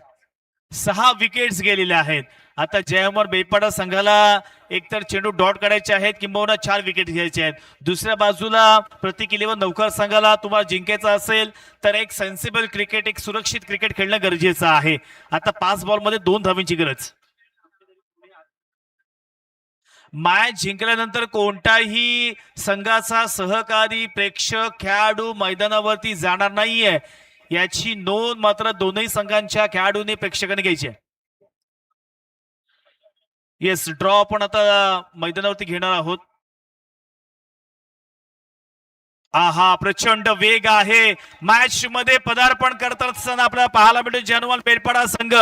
6 विकेट्स गेलेल्या आहेत. आता जयअमर बेपाडा संघाला एकतर चेंडू डॉट काढायचे आहेत किंबहुना 4 विकेट घ्यायचे आहेत. दुसऱ्या बाजूला प्रत्येक इलेव्हन नौकार संघाला तुम्हाला जिंकायचं असेल तर एक सेन्सिबल क्रिकेट, एक सुरक्षित क्रिकेट खेळणं गरजेचं आहे. आता 5 बॉल मध्ये 2 धावांची गरज. मॅच जिंकल्यानंतर कोणताही संघाचा सहकारी प्रेक्षक खेळाडू मैदानावरती जाणार नाहीये याची नोंद मात्र दोन्ही संघांच्या खेळाडूंनी प्रेक्षकांनी घ्यायची आहे. येस, ड्रॉ आपण आता मैदानावरती घेणार आहोत. आहा प्रचंड वेग आहे. मॅच मध्ये पदार्पण करत असताना आपल्याला पाहायला मिळतो जानुवाल बेलपाडा संघ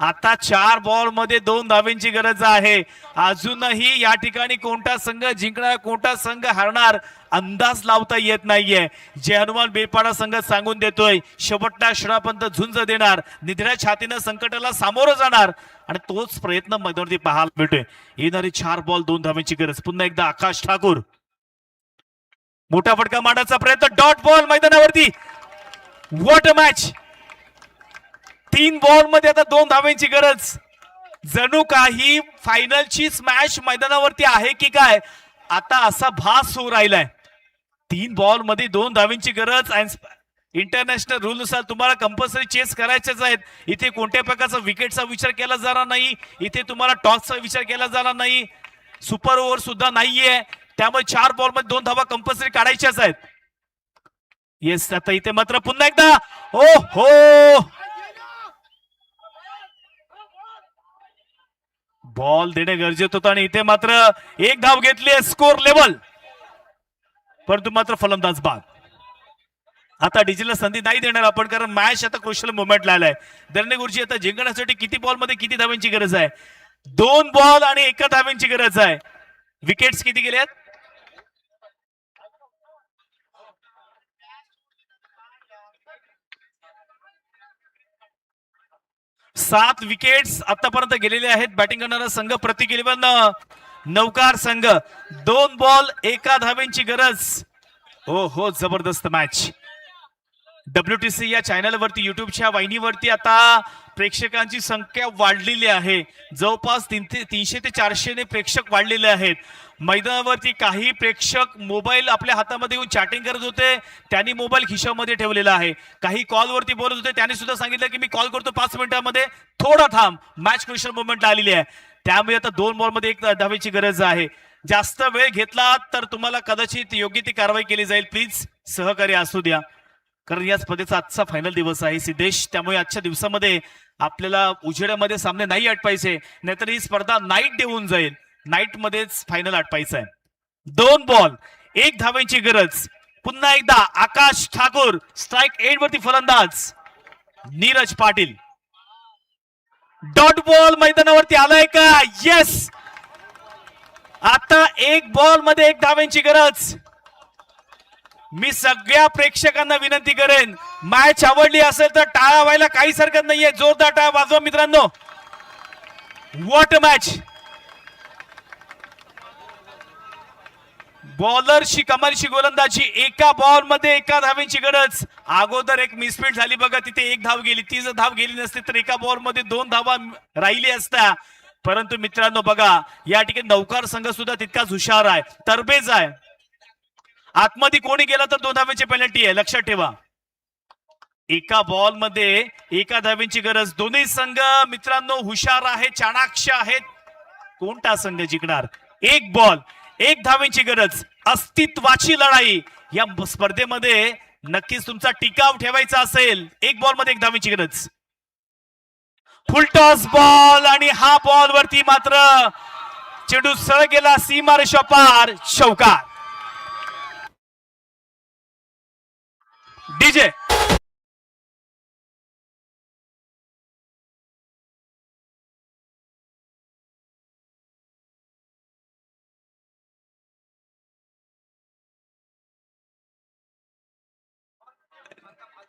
आता 4 बॉल मध्ये 2 धावांची गरज आहे. अजूनही या ठिकाणी कोणता संघ जिंकणार कोणता संघ हारणार अंदाज लावता येत नाहीये. जानुवाल बेलपाडा संघ सांगून देतोय शेवटच्या क्षणापर्यंत झुंज देणार, निधड्या छातीनं संकटाला सामोरं जाणार आणि तोच प्रयत्न मैदानावरती पाहायला मिळतोय. येणारी 4 बॉल 2 धावांची गरज. पुन्हा एकदा आकाश ठाकूर मोठा फटका मारण्याचा प्रयत्न, डॉट बॉल मैदानावरती. What a match. 3 बॉल मध्ये आता 2 धावांची गरज. जणू काही फायनलची मॅच मैदानावरती आहे की काय आता असा भास होऊ राहिलाय. 3 बॉल मध्ये 2 धावांची गरज. इंटरनॅशनल रूल नुसार तुम्हाला कंपल्सरी चेस करायचेच आहेत. इथे कोणत्या प्रकारचा विकेटचा विचार केला जाणार नाही, इथे तुम्हाला टॉसचा विचार केला जाणार नाही, सुपर ओव्हर सुद्धा नाहीये. त्यामुळे 4 बॉल मध्ये 2 धावा कंपल्सरी काढायच्याच आहेत. येस आता इथे मात्र पुन्हा एकदा ओ हो बॉल देणे गरजेचं होतं आणि इथे मात्र 1 धाव घेतली आहे. स्कोर लेवल, परंतु मात्र फलंदाज बाद. आता डीजीला संधी नाही देणार आपण, कारण मॅच आता क्रुशियल मोमेंट आलाय. दरणे गुरुजी आता जिंकण्यासाठी किती बॉल मध्ये किती धावांची गरज आहे? 2 बॉल आणि 1 धावांची गरज आहे. विकेट्स किती गेल्यात? 7 विकेट्स आतापर्यंत गेलेले आहेत. बॅटिंग करणारा संघ प्रतीक 11 नौकार संघ. 2 बॉल 1 धावेंची गरज. हो हो जबरदस्त मॅच. WTC या चॅनलवरती युट्यूबच्या वाहिनीवरती आता प्रेक्षकांची संख्या वाढलेली आहे. जवळपास 300 ते 400 ने प्रेक्षक वाढलेले आहेत. मैदानावरती काही प्रेक्षक मोबाईल आपल्या हातामध्ये येऊन चॅटिंग करत होते, त्यांनी मोबाईल खिशामध्ये ठेवलेला आहे. काही कॉलवरती बोलत होते, त्यांनी सुद्धा सांगितलं की मी कॉल करतो 5 मिनिटांमध्ये, थोडा थांब. मॅच क्रुशियल मोमेंट आलेली आहे. त्यामुळे आता 2 बॉल मध्ये 1 धावेची गरज आहे. जास्त वेळ घेतला तर तुम्हाला कदाचित योग्य ती कारवाई केली जाईल. प्लीज सहकार्य असू द्या, कारण या स्पर्धेचा आजचा फायनल दिवस आहे सिद्धेश. त्यामुळे आजच्या दिवसामध्ये आपल्याला उजेडामध्ये सामने नाही आटपायचे, नाहीतर ही स्पर्धा नाईट डे होऊन जाईल. नाईट मध्येच फायनल आटपायचं आहे. 2 बॉल 1 धावेची गरज. पुन्हा एकदा आकाश ठाकूर स्ट्राइक 8 वरती फलंदाज नीरज पाटील. डॉट बॉल मैदानावरती आलाय का? येस. आता 1 बॉल मध्ये 1 धावेची गरज. मी सगळ्या प्रेक्षकांना विनंती करेन, मॅच आवडली असेल तर टाळा व्हायला काहीच हरकत नाहीये. जोरदार टाळा वाजवा मित्रांनो. What a match. बॉलरशी कमालची गोलंदाजी. 1 बॉल मध्ये 1 धावेची गरज. अगोदर एक मिसफिट झाली बघा, तिथे 1 धाव गेली. ती जर धाव गेली नसती तर 1 बॉल मध्ये 2 धावा राहिली असत्या. परंतु मित्रांनो बघा, या ठिकाणी नौकार संघ सुद्धा तितकाच हुशार आहे, तरबेज आहे. आतमध्ये कोणी गेला तर 2 धावेची पेनल्टी आहे, लक्षात ठेवा. 1 बॉल मध्ये 1 धावेची गरज. दोन्ही संघ मित्रांनो हुशार आहेत, चाणाक्ष आहेत. कोणता संघ जिंकणार? 1 बॉल 1 धावेची गरज. अस्तित्वाची लढाई या स्पर्धेमध्ये नक्कीच तुमचा टिकाव ठेवायचा असेल. 1 बॉल मध्ये 1 धावेची गरज. फुल टॉस बॉल आणि हा बॉल वरती मात्र चेंडू सळ गेला सीमारेषा पार. चौकार. डीजे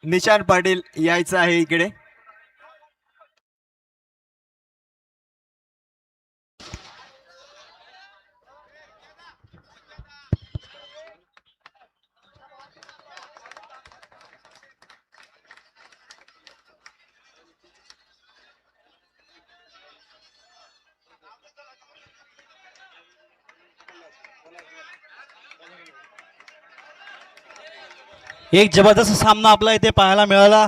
निशान पाटील यायचं आहे इकडे. एक जबरदस्त सामना आपला इथे पाहायला मिळाला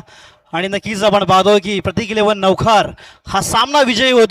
आणि नक्कीच आपण पाहतोय की प्रतीक 11 नौखार हा सामना विजयी होतोय.